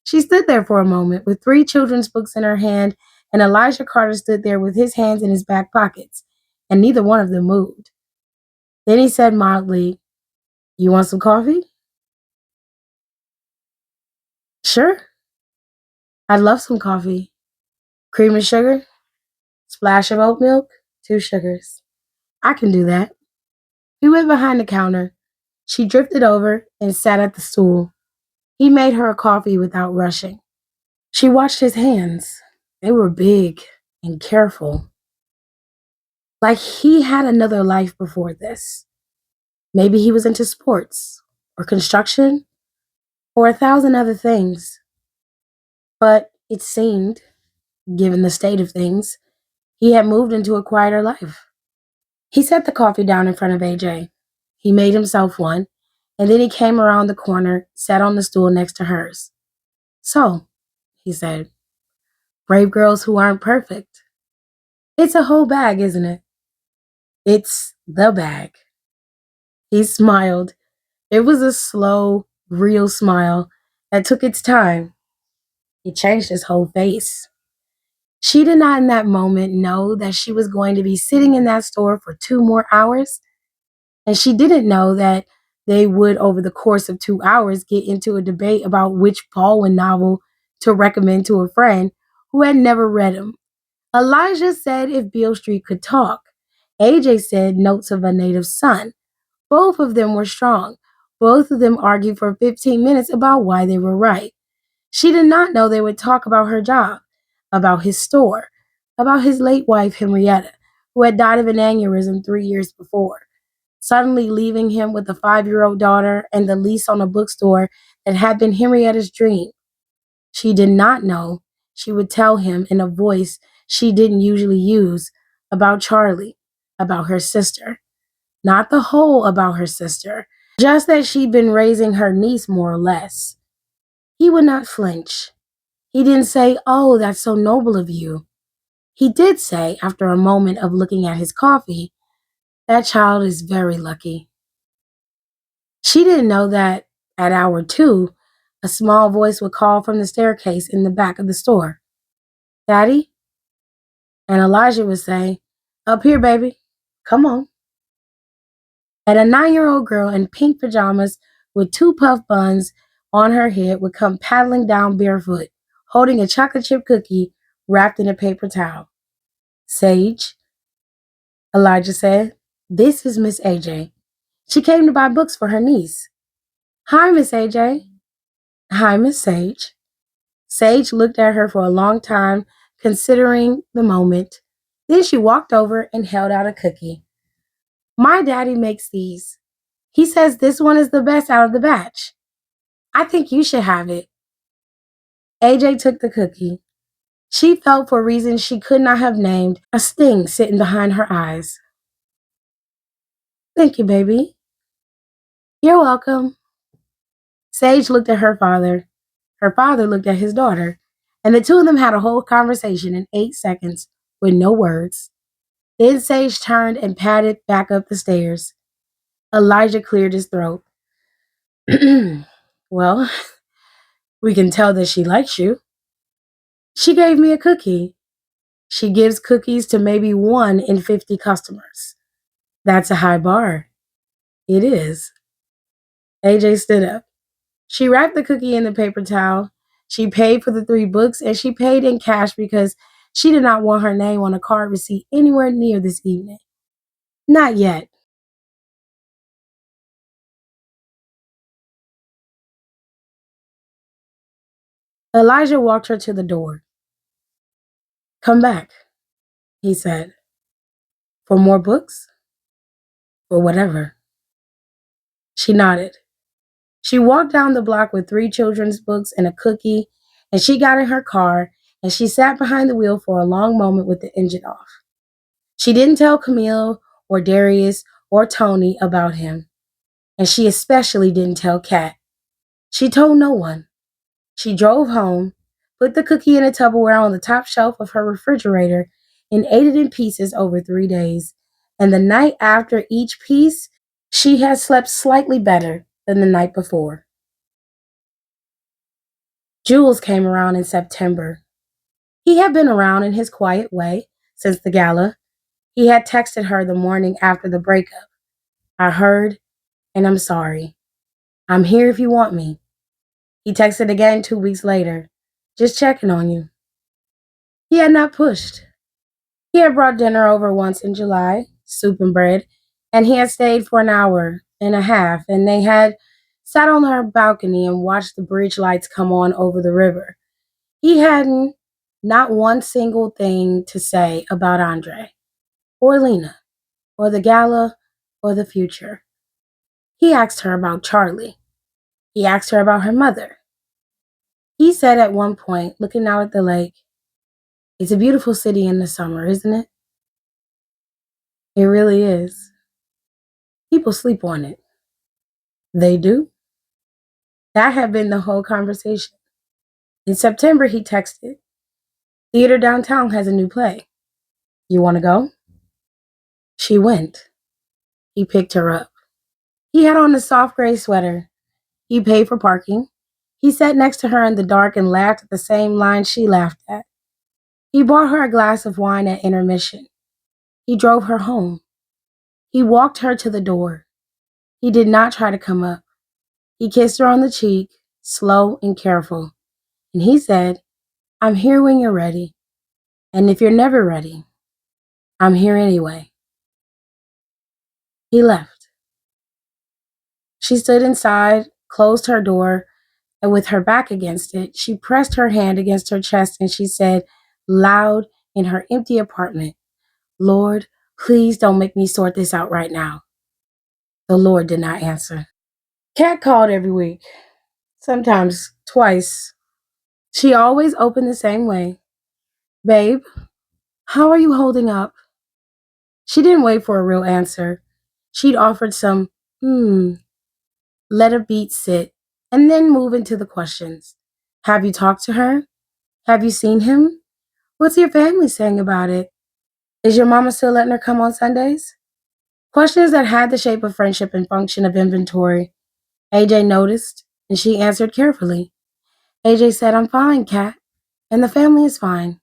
She stood there for a moment with 3 children's books in her hand, and Elijah Carter stood there with his hands in his back pockets, and neither one of them moved. Then he said mildly, You want some coffee? Sure. I'd love some coffee. Cream and sugar? Splash of oat milk? 2 sugars. I can do that. He went behind the counter. She drifted over and sat at the stool. He made her a coffee without rushing. She watched his hands. They were big and careful. Like he had another life before this. Maybe he was into sports or construction or 1,000 other things. But it seemed, given the state of things, he had moved into a quieter life. He set the coffee down in front of AJ. He made himself one, and then he came around the corner, sat on the stool next to hers. So, he said, brave girls who aren't perfect. It's a whole bag, isn't it? It's the bag. He smiled. It was a slow, real smile that took its time. It changed his whole face. She did not in that moment know that she was going to be sitting in that store for 2 more hours. And she didn't know that they would, over the course of 2 hours, get into a debate about which Baldwin novel to recommend to a friend who had never read him. Elijah said if Beale Street could talk. AJ said Notes of a Native Son. Both of them were strong. Both of them argued for 15 minutes about why they were right. She did not know they would talk about her job, about his store, about his late wife, Henrietta, who had died of an aneurysm 3 years before, suddenly leaving him with a 5-year-old daughter and the lease on a bookstore that had been Henrietta's dream. She did not know she would tell him in a voice she didn't usually use about Charlie, about her sister. Not the whole about her sister, just that she'd been raising her niece more or less. He would not flinch. He didn't say, Oh, that's so noble of you. He did say, after a moment of looking at his coffee, That child is very lucky. She didn't know that at hour 2, a small voice would call from the staircase in the back of the store. Daddy? And Elijah would say, Up here, baby. Come on. And a 9-year-old girl in pink pajamas with 2 puff buns on her head would come paddling down barefoot, holding a chocolate chip cookie wrapped in a paper towel. Sage, Elijah said, this is Miss AJ. She came to buy books for her niece. Hi, Miss AJ. Hi, Miss Sage. Sage looked at her for a long time, considering the moment. Then she walked over and held out a cookie. My daddy makes these. He says this one is the best out of the batch. I think you should have it. AJ took the cookie. She felt, for reasons she could not have named, a sting sitting behind her eyes. Thank you, baby. You're welcome. Sage looked at her father. Her father looked at his daughter. And the two of them had a whole conversation in 8 seconds with no words. Then Sage turned and padded back up the stairs. Elijah cleared his throat. Well, we can tell that she likes you. She gave me a cookie. She gives cookies to maybe 1 in 50 customers. That's a high bar. It is. AJ stood up. She wrapped the cookie in the paper towel. She paid for the 3 books, and she paid in cash because she did not want her name on a card receipt anywhere near this evening. Not yet. Elijah walked her to the door. Come back, he said. For more books? For whatever. She nodded. She walked down the block with 3 children's books and a cookie, and she got in her car, and she sat behind the wheel for a long moment with the engine off. She didn't tell Camille or Darius or Tony about him, and she especially didn't tell Kat. She told no one. She drove home, put the cookie in a Tupperware on the top shelf of her refrigerator, and ate it in pieces over 3 days. And the night after each piece, she had slept slightly better than the night before. Jules came around in September. He had been around in his quiet way since the gala. He had texted her the morning after the breakup. I heard, and I'm sorry. I'm here if you want me. He texted again 2 weeks later, just checking on you. He had not pushed. He had brought dinner over once in July, soup and bread, and he had stayed for an hour and a half, and they had sat on her balcony and watched the bridge lights come on over the river. He hadn't not one single thing to say about Andre, or Lena, or the gala, or the future. He asked her about Charlie. He asked her about her mother. He said at one point, looking out at the lake, it's a beautiful city in the summer, isn't it? It really is. People sleep on it. They do. That had been the whole conversation. In September, he texted, Theater downtown has a new play. You want to go? She went. He picked her up. He had on a soft gray sweater. He paid for parking. He sat next to her in the dark and laughed at the same line she laughed at. He bought her a glass of wine at intermission. He drove her home. He walked her to the door. He did not try to come up. He kissed her on the cheek, slow and careful. And he said, I'm here when you're ready. And if you're never ready, I'm here anyway. He left. She stood inside, closed her door, and with her back against it, she pressed her hand against her chest and she said, loud in her empty apartment, Lord, please don't make me sort this out right now. The Lord did not answer. Kat called every week, sometimes twice. She always opened the same way. Babe, how are you holding up? She didn't wait for a real answer. She'd offered some, let a beat sit, and then move into the questions. Have you talked to her? Have you seen him? What's your family saying about it? Is your mama still letting her come on Sundays? Questions that had the shape of friendship and function of inventory. AJ noticed, and she answered carefully. AJ said, I'm fine, Kat, and the family is fine.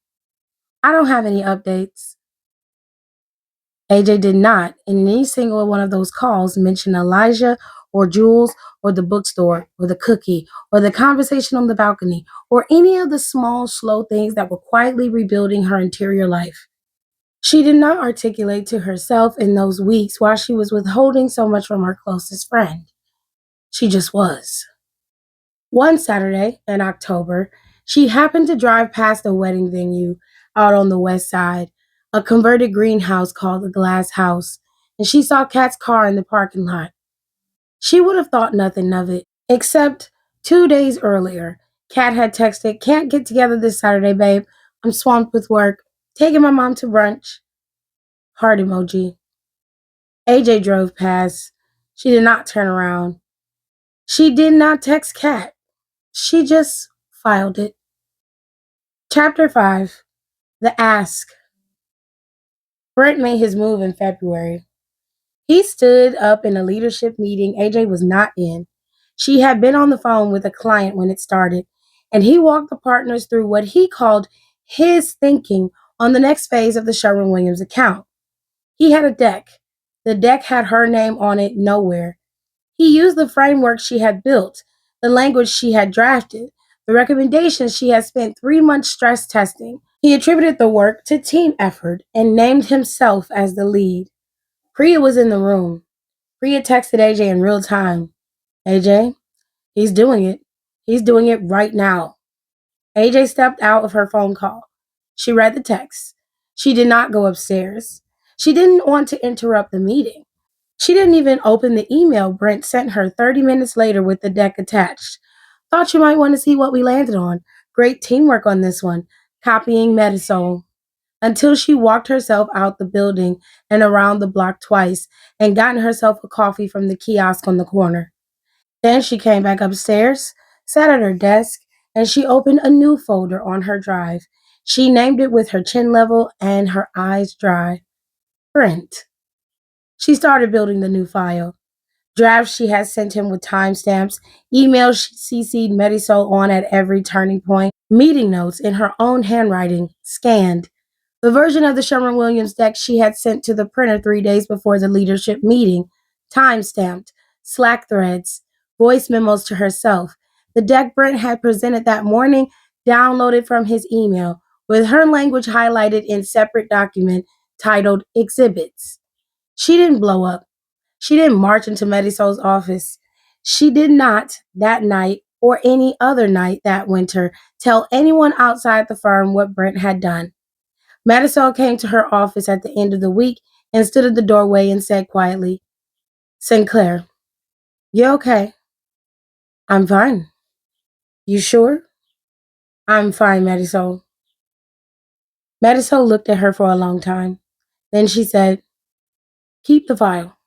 I don't have any updates. AJ did not, in any single one of those calls, mention Elijah or Jules or the bookstore or the cookie or the conversation on the balcony or any of the small, slow things that were quietly rebuilding her interior life. She did not articulate to herself in those weeks why she was withholding so much from her closest friend. She just was. One Saturday in October, she happened to drive past a wedding venue out on the west side, a converted greenhouse called the Glass House, and she saw Kat's car in the parking lot. She would have thought nothing of it, except 2 days earlier, Kat had texted, "Can't get together this Saturday, babe. I'm swamped with work. Taking my mom to brunch." Heart emoji. AJ drove past. She did not turn around. She did not text Kat. She just filed it. Chapter 5. The Ask. Brent made his move in February. He stood up in a leadership meeting AJ was not in. She had been on the phone with a client when it started, and he walked the partners through what he called his thinking on the next phase of the Sherwin-Williams account. He had a deck. The deck had her name on it nowhere. He used the framework she had built, the language she had drafted, the recommendations she had spent 3 months stress testing. He attributed the work to team effort and named himself as the lead. Priya was in the room. Priya texted AJ in real time. AJ, he's doing it. He's doing it right now. AJ stepped out of her phone call. She read the text. She did not go upstairs. She didn't want to interrupt the meeting. She didn't even open the email Brent sent her 30 minutes later with the deck attached. Thought you might want to see what we landed on. Great teamwork on this one. Copying Metasol. Until she walked herself out the building and around the block twice and gotten herself a coffee from the kiosk on the corner. Then she came back upstairs, sat at her desk, and she opened a new folder on her drive. She named it with her chin level and her eyes dry. Brent. She started building the new file. Drafts she had sent him with timestamps, emails she CC'd Metisol on at every turning point, meeting notes in her own handwriting, scanned. The version of the Sherwin-Williams deck she had sent to the printer 3 days before the leadership meeting, time-stamped, Slack threads, voice memos to herself. The deck Brent had presented that morning, downloaded from his email, with her language highlighted in separate document titled Exhibits. She didn't blow up. She didn't march into Medisol's office. She did not, that night or any other night that winter, tell anyone outside the firm what Brent had done. Marisol came to her office at the end of the week and stood at the doorway and said quietly, "Sinclair, you okay?" "I'm fine." "You sure?" "I'm fine, Marisol." Marisol looked at her for a long time. Then she said, "Keep the file."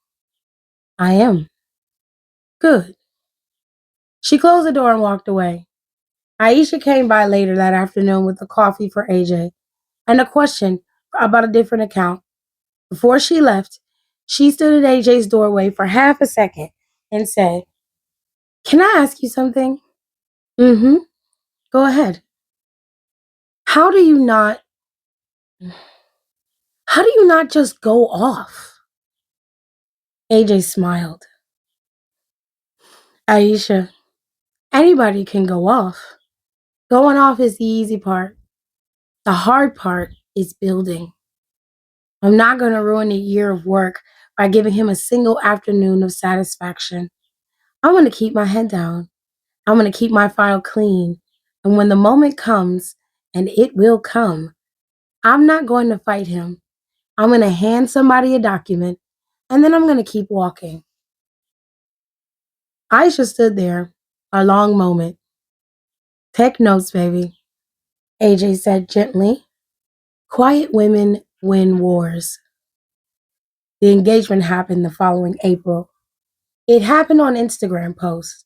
"I am." "Good." She closed the door and walked away. Aisha came by later that afternoon with a coffee for AJ and a question about a different account. Before she left, she stood at AJ's doorway for half a second and said, "Can I ask you something?" "Mm-hmm. Go ahead." How do you not how do you not just go off?" AJ smiled. "Aisha, anybody can go off. Going off is the easy part. The hard part is building. I'm not going to ruin a year of work by giving him a single afternoon of satisfaction. I'm going to keep my head down. I'm going to keep my file clean. And when the moment comes, and it will come, I'm not going to fight him. I'm going to hand somebody a document, and then I'm going to keep walking." Aisha stood there a long moment. "Take notes, baby," AJ said gently. "Quiet women win wars." The engagement happened the following April. It happened on Instagram posts.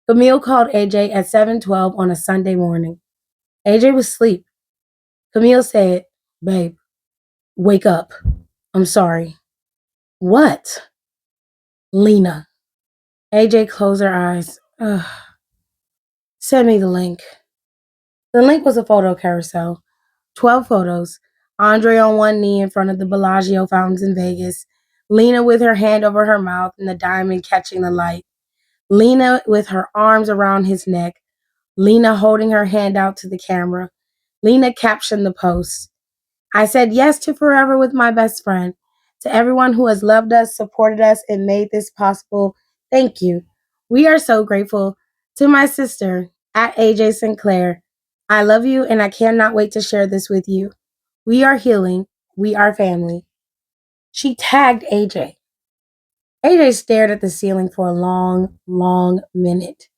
Camille called AJ at 7:12 on a Sunday morning. AJ was asleep. Camille said, "Babe, wake up. I'm sorry." "What?" "Lena." AJ closed her eyes. "Ugh. Send me the link." The link was a photo carousel. 12 photos. Andre on one knee in front of the Bellagio fountains in Vegas. Lena with her hand over her mouth and the diamond catching the light. Lena with her arms around his neck. Lena holding her hand out to the camera. Lena captioned the post, I said yes to forever with my best friend. To everyone who has loved us, supported us, and made this possible, thank you. We are so grateful. To my sister, at AJ Sinclair, I love you and I cannot wait to share this with you. We are healing. We are family. She tagged AJ. AJ stared at the ceiling for a long, long minute.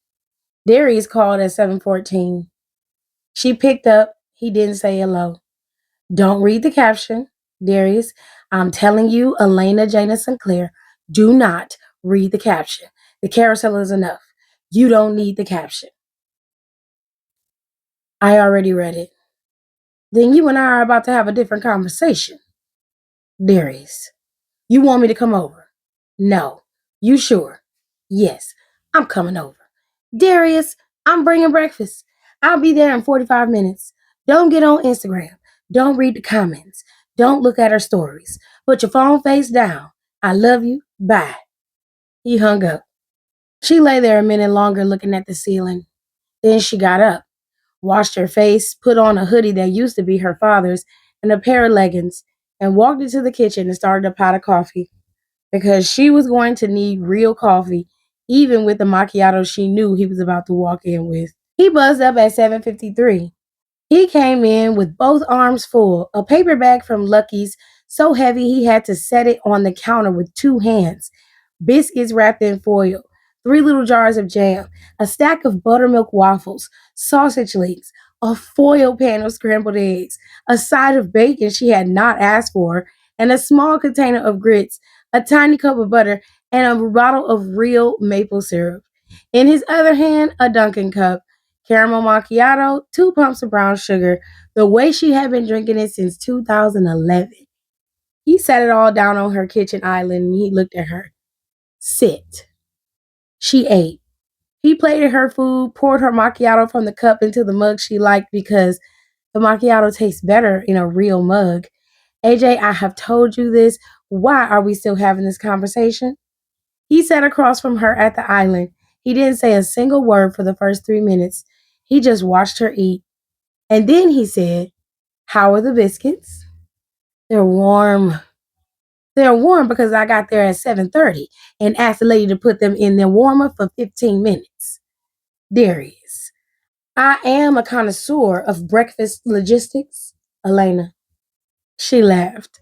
Darius called at 7:14. She picked up. He didn't say hello. Don't read the caption, Darius. I'm telling you, Elena Jana Sinclair, do not read the caption. The carousel is enough. You don't need the caption. I already read it. Then you and I are about to have a different conversation. Darius, you want me to come over? No. You sure? Yes, I'm coming over. Darius, I'm bringing breakfast. I'll be there in 45 minutes. Don't get on Instagram. Don't read the comments. Don't look at her stories. Put your phone face down. I love you. Bye. He hung up. She lay there a minute longer looking at the ceiling. Then she got up, washed her face, put on a hoodie that used to be her father's, and a pair of leggings, and walked into the kitchen and started a pot of coffee because she was going to need real coffee, even with the macchiato she knew he was about to walk in with. He buzzed up at 7:53. He came in with both arms full, a paper bag from Lucky's so heavy he had to set it on the counter with two hands, biscuits wrapped in foil, three little jars of jam, a stack of buttermilk waffles, sausage links, a foil pan of scrambled eggs, a side of bacon she had not asked for, and a small container of grits, a tiny cup of butter, and a bottle of real maple syrup. In his other hand, a Dunkin' cup, caramel macchiato, two pumps of brown sugar, the way she had been drinking it since 2011. He set it all down on her kitchen island and he looked at her. Sit. She ate. He plated her food, poured her macchiato from the cup into the mug she liked because the macchiato tastes better in a real mug. AJ, I have told you this. Why are we still having this conversation? He sat across from her at the island. He didn't say a single word for the first 3 minutes. He just watched her eat. And then he said, how are the biscuits? They're warm. They're warm because I got there at 7:30 and asked the lady to put them in their warmer for 15 minutes. Darius, I am a connoisseur of breakfast logistics. Elena. She laughed.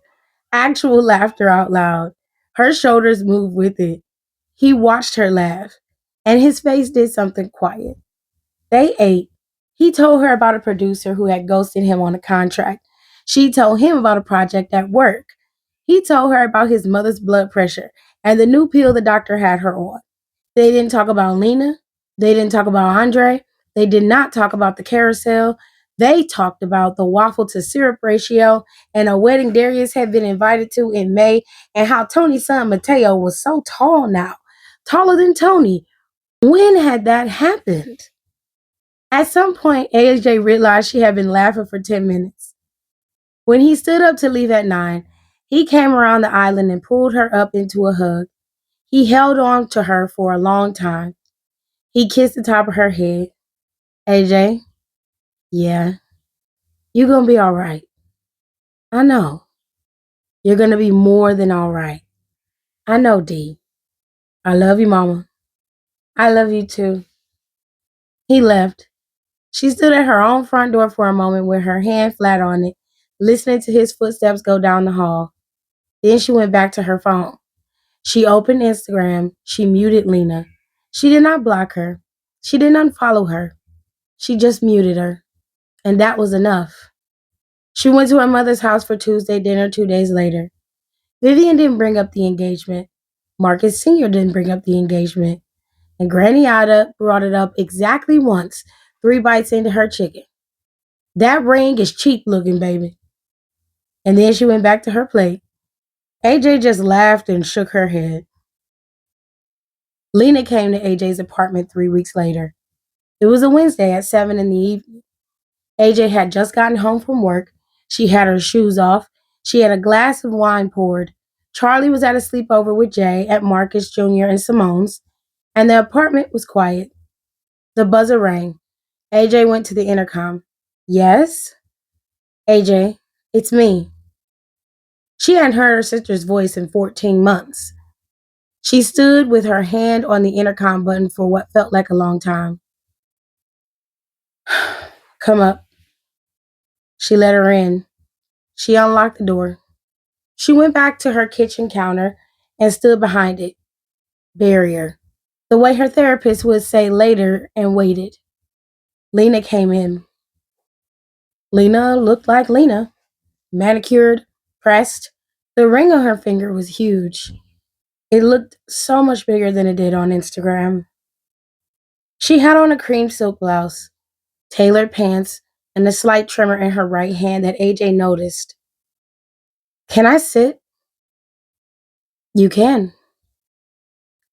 Actual laughter out loud. Her shoulders moved with it. He watched her laugh, and his face did something quiet. They ate. He told her about a producer who had ghosted him on a contract. She told him about a project at work. He told her about his mother's blood pressure and the new pill the doctor had her on. They didn't talk about Lena. They didn't talk about Andre. They did not talk about the carousel. They talked about the waffle to syrup ratio and a wedding Darius had been invited to in May and how Tony's son Mateo was so tall now, taller than Tony. When had that happened? At some point, ASJ realized she had been laughing for 10 minutes. When he stood up to leave at 9, he came around the island and pulled her up into a hug. He held on to her for a long time. He kissed the top of her head. AJ, yeah, you're gonna be all right. I know. You're gonna be more than all right. I know, D. I love you, Mama. I love you too. He left. She stood at her own front door for a moment with her hand flat on it, listening to his footsteps go down the hall. Then she went back to her phone. She opened Instagram. She muted Lena. She did not block her. She didn't unfollow her. She just muted her. And that was enough. She went to her mother's house for Tuesday dinner 2 days later. Vivian didn't bring up the engagement. Marcus Sr. didn't bring up the engagement. And Granny Ada brought it up exactly once, 3 bites into her chicken. That ring is cheap looking, baby. And then she went back to her plate. AJ just laughed and shook her head. Lena came to AJ's apartment 3 weeks later. It was a Wednesday at 7 in the evening. AJ had just gotten home from work. She had her shoes off. She had a glass of wine poured. Charlie was at a sleepover with Jay at Marcus Jr. and Simone's, and the apartment was quiet. The buzzer rang. AJ went to the intercom. Yes? AJ, It's me. She hadn't heard her sister's voice in 14 months. She stood with her hand on the intercom button for what felt like a long time. Come up. She let her in. She unlocked the door. She went back to her kitchen counter and stood behind it. Barrier. The way her therapist would say later, and waited. Lena came in. Lena looked like Lena. Manicured, pressed. The ring on her finger was huge. It looked so much bigger than it did on Instagram. She had on a cream silk blouse, tailored pants, and a slight tremor in her right hand that AJ noticed. Can I sit? You can.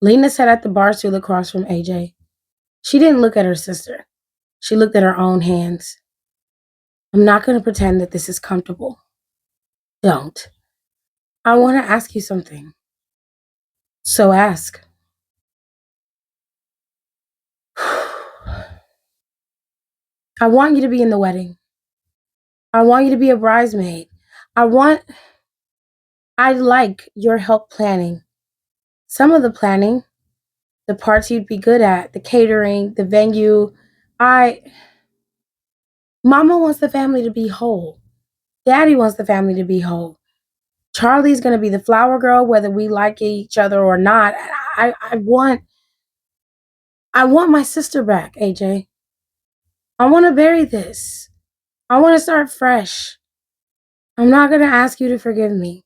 Lena sat at the bar stool across from AJ. She didn't look at her sister. She looked at her own hands. I'm not going to pretend that this is comfortable. Don't. I want to ask you something. So ask. I want you to be in the wedding. I want you to be a bridesmaid. I'd like your help planning. Some of the planning, the parts you'd be good at, the catering, the venue. I, Mama wants the family to be whole. Daddy wants the family to be whole. Charlie's going to be the flower girl, whether we like each other or not. I want my sister back, AJ. I want to bury this. I want to start fresh. I'm not going to ask you to forgive me.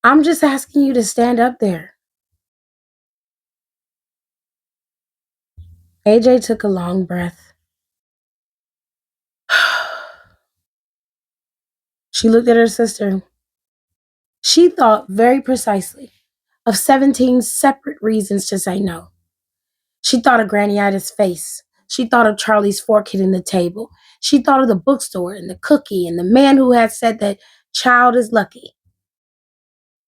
I'm just asking you to stand up there. AJ took a long breath. She looked at her sister. She thought very precisely of 17 separate reasons to say no. She thought of Granny Ida's face. She thought of Charlie's fork hitting the table. She thought of the bookstore and the cookie and the man who had said that child is lucky.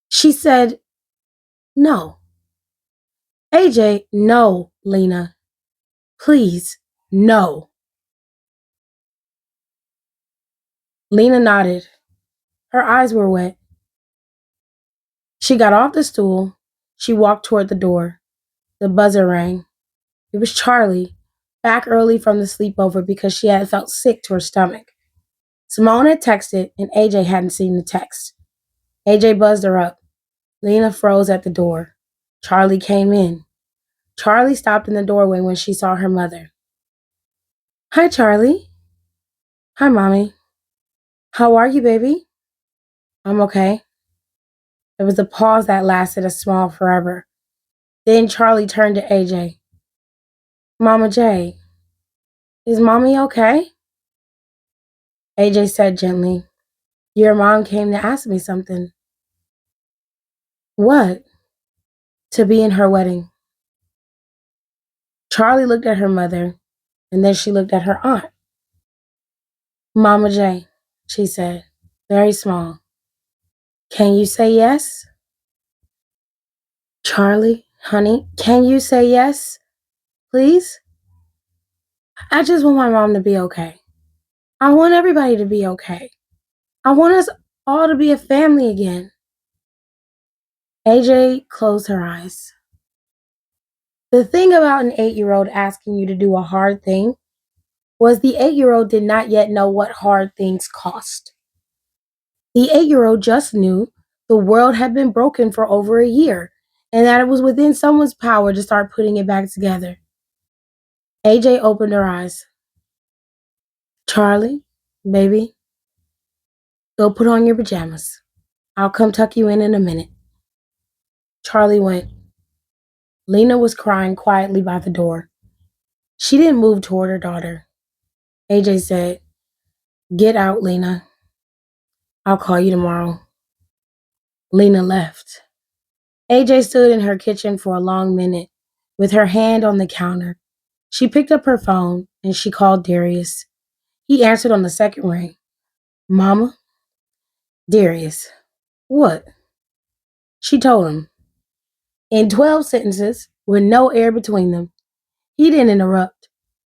She said, no. AJ, no, Lena. Please, no. Lena nodded. Her eyes were wet. She got off the stool. She walked toward the door. The buzzer rang. It was Charlie, back early from the sleepover because she had felt sick to her stomach. Simone had texted, and AJ hadn't seen the text. AJ buzzed her up. Lena froze at the door. Charlie came in. Charlie stopped in the doorway when she saw her mother. Hi, Charlie. Hi, Mommy. How are you, baby? I'm okay. There was a pause that lasted a small forever. Then Charlie turned to AJ. Mama J, is Mommy okay? AJ said gently, your mom came to ask me something. What? To be in her wedding. Charlie looked at her mother, and then she looked at her aunt. Mama J, she said, very small. Can you say yes? Charlie, honey, can you say yes? Please? I just want my mom to be okay. I want everybody to be okay. I want us all to be a family again. AJ closed her eyes. The thing about an 8-year-old asking you to do a hard thing was the 8-year-old did not yet know what hard things cost. The 8-year-old just knew the world had been broken for over a year and that it was within someone's power to start putting it back together. AJ opened her eyes. Charlie, baby, go put on your pajamas. I'll come tuck you in a minute. Charlie went. Lena was crying quietly by the door. She didn't move toward her daughter. AJ said, get out, Lena. I'll call you tomorrow. Lena left. AJ stood in her kitchen for a long minute, with her hand on the counter. She picked up her phone and she called Darius. He answered on the second ring. Mama? Darius. What? She told him. In 12 sentences, with no air between them. He didn't interrupt.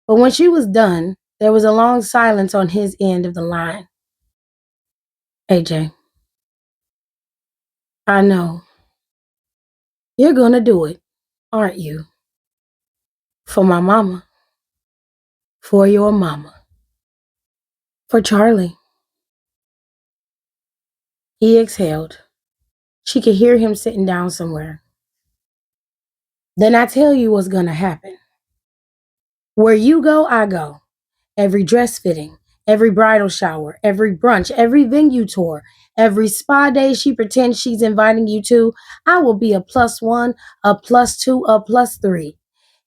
But when she was done, there was a long silence on his end of the line. AJ, I know you're gonna do it, aren't you? For my mama, for your mama, for Charlie. He exhaled. She could hear him sitting down somewhere. Then I tell you what's gonna happen. Where you go, I go. Every dress fitting, every bridal shower, every brunch, every venue tour, every spa day she pretends she's inviting you to, I will be a +1, a +2, a +3.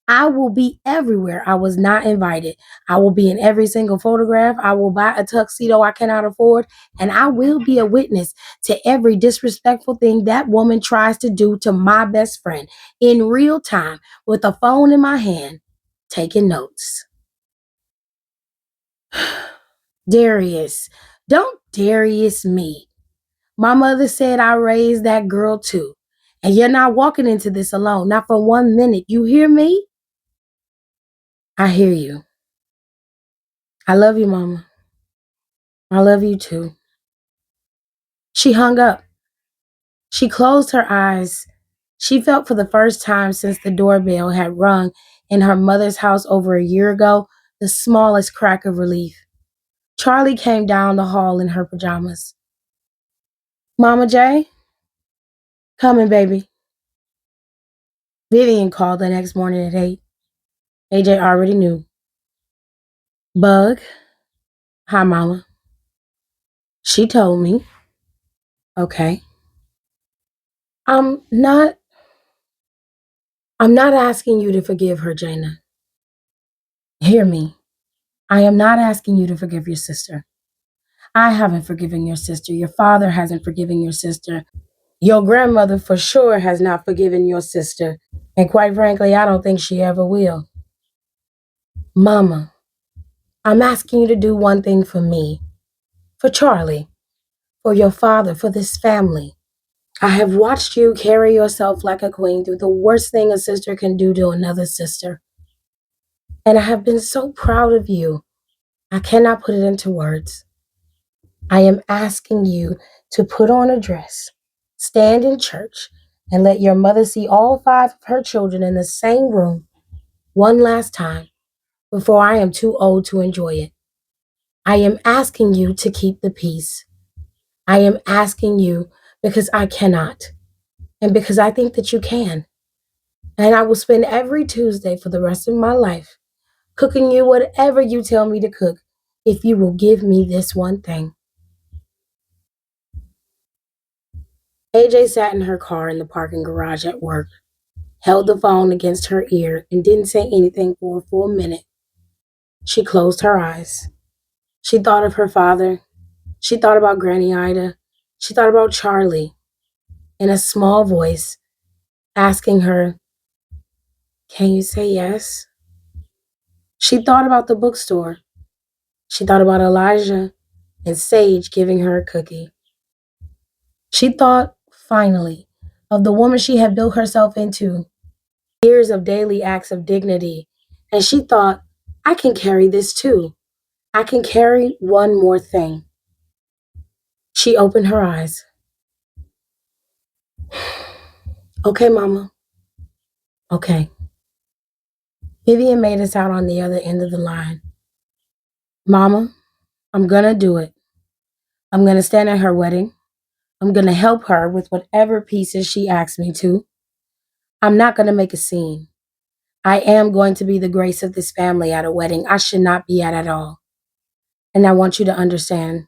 I will be everywhere I was not invited. I will be in every single photograph. I will buy a tuxedo I cannot afford. And I will be a witness to every disrespectful thing that woman tries to do to my best friend in real time with a phone in my hand, taking notes. Darius, don't Darius me. My mother said I raised that girl too. And you're not walking into this alone, not for 1 minute. You hear me? I hear you. I love you, Mama. I love you too. She hung up. She closed her eyes. She felt for the first time since the doorbell had rung in her mother's house over a year ago the smallest crack of relief. Charlie came down the hall in her pajamas. Mama J, coming, baby. Vivian called the next morning at 8. AJ already knew. Bug, hi, Mama. She told me. Okay. I'm not I'm not asking you to forgive her, Jaina. Hear me. I am not asking you to forgive your sister. I haven't forgiven your sister. Your father hasn't forgiven your sister. Your grandmother for sure has not forgiven your sister. And quite frankly, I don't think she ever will. Mama, I'm asking you to do one thing for me, for Charlie, for your father, for this family. I have watched you carry yourself like a queen through the worst thing a sister can do to another sister. And I have been so proud of you. I cannot put it into words. I am asking you to put on a dress, stand in church, and let your mother see all 5 of her children in the same room one last time before I am too old to enjoy it. I am asking you to keep the peace. I am asking you because I cannot and because I think that you can. And I will spend every Tuesday for the rest of my life cooking you whatever you tell me to cook if you will give me this one thing. AJ sat in her car in the parking garage at work, held the phone against her ear, and didn't say anything for a full minute. She closed her eyes. She thought of her father. She thought about Granny Ida. She thought about Charlie in a small voice asking her, "Can you say yes?" She thought about the bookstore. She thought about Elijah and Sage giving her a cookie. She thought, finally, of the woman she had built herself into, years of daily acts of dignity, and she thought, I can carry this too. I can carry one more thing. She opened her eyes. Okay, Mama. Okay. Vivian made us out on the other end of the line. Mama, I'm gonna do it. I'm gonna stand at her wedding. I'm gonna help her with whatever pieces she asks me to. I'm not gonna make a scene. I am going to be the grace of this family at a wedding I should not be at all. And I want you to understand,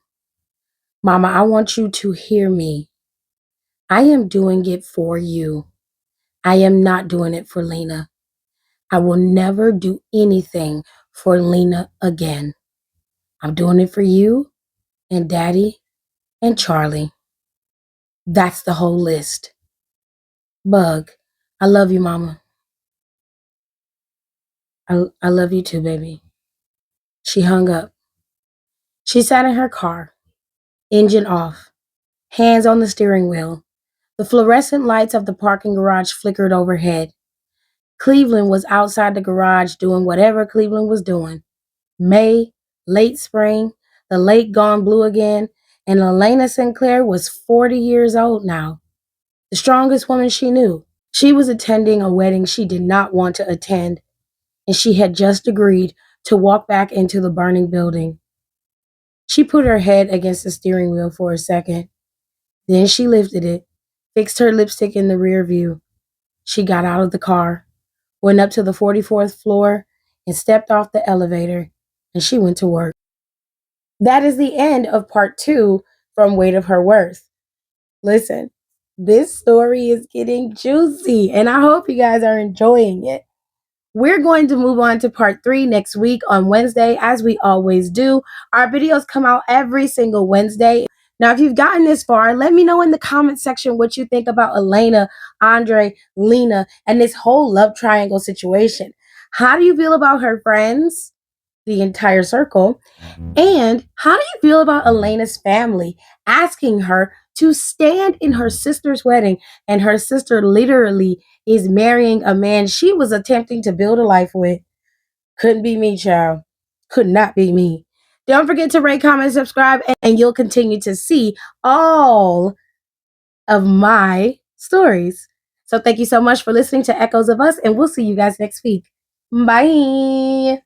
Mama, I want you to hear me. I am doing it for you. I am not doing it for Lena. I will never do anything for Lena again. I'm doing it for you and Daddy and Charlie. That's the whole list. Bug, I love you, Mama. I love you too, baby. She hung up. She sat in her car, engine off, hands on the steering wheel. The fluorescent lights of the parking garage flickered overhead. Cleveland was outside the garage doing whatever Cleveland was doing. May, late spring, the lake gone blue again, And Elena Sinclair was 40 years old now, the strongest woman she knew. She was attending a wedding she did not want to attend, and she had just agreed to walk back into the burning building. She put her head against the steering wheel for a second. Then she lifted it, fixed her lipstick in the rear view. She got out of the car, went up to the 44th floor, and stepped off the elevator, and she went to work. That is the end of part 2 from Weight of Her Worth. Listen, this story is getting juicy, and I hope you guys are enjoying it. We're going to move on to part 3 next week on Wednesday, as we always do. Our videos come out every single Wednesday. Now, if you've gotten this far, let me know in the comment section what you think about Elena, Andre, Lena, and this whole love triangle situation. How do you feel about her friends, the entire circle? And how do you feel about Elena's family asking her to stand in her sister's wedding, and her sister literally is marrying a man she was attempting to build a life with? Couldn't be me, child. Could not be me. Don't forget to rate, comment, subscribe, and you'll continue to see all of my stories. So thank you so much for listening to Echoes of Us, and we'll see you guys next week. Bye.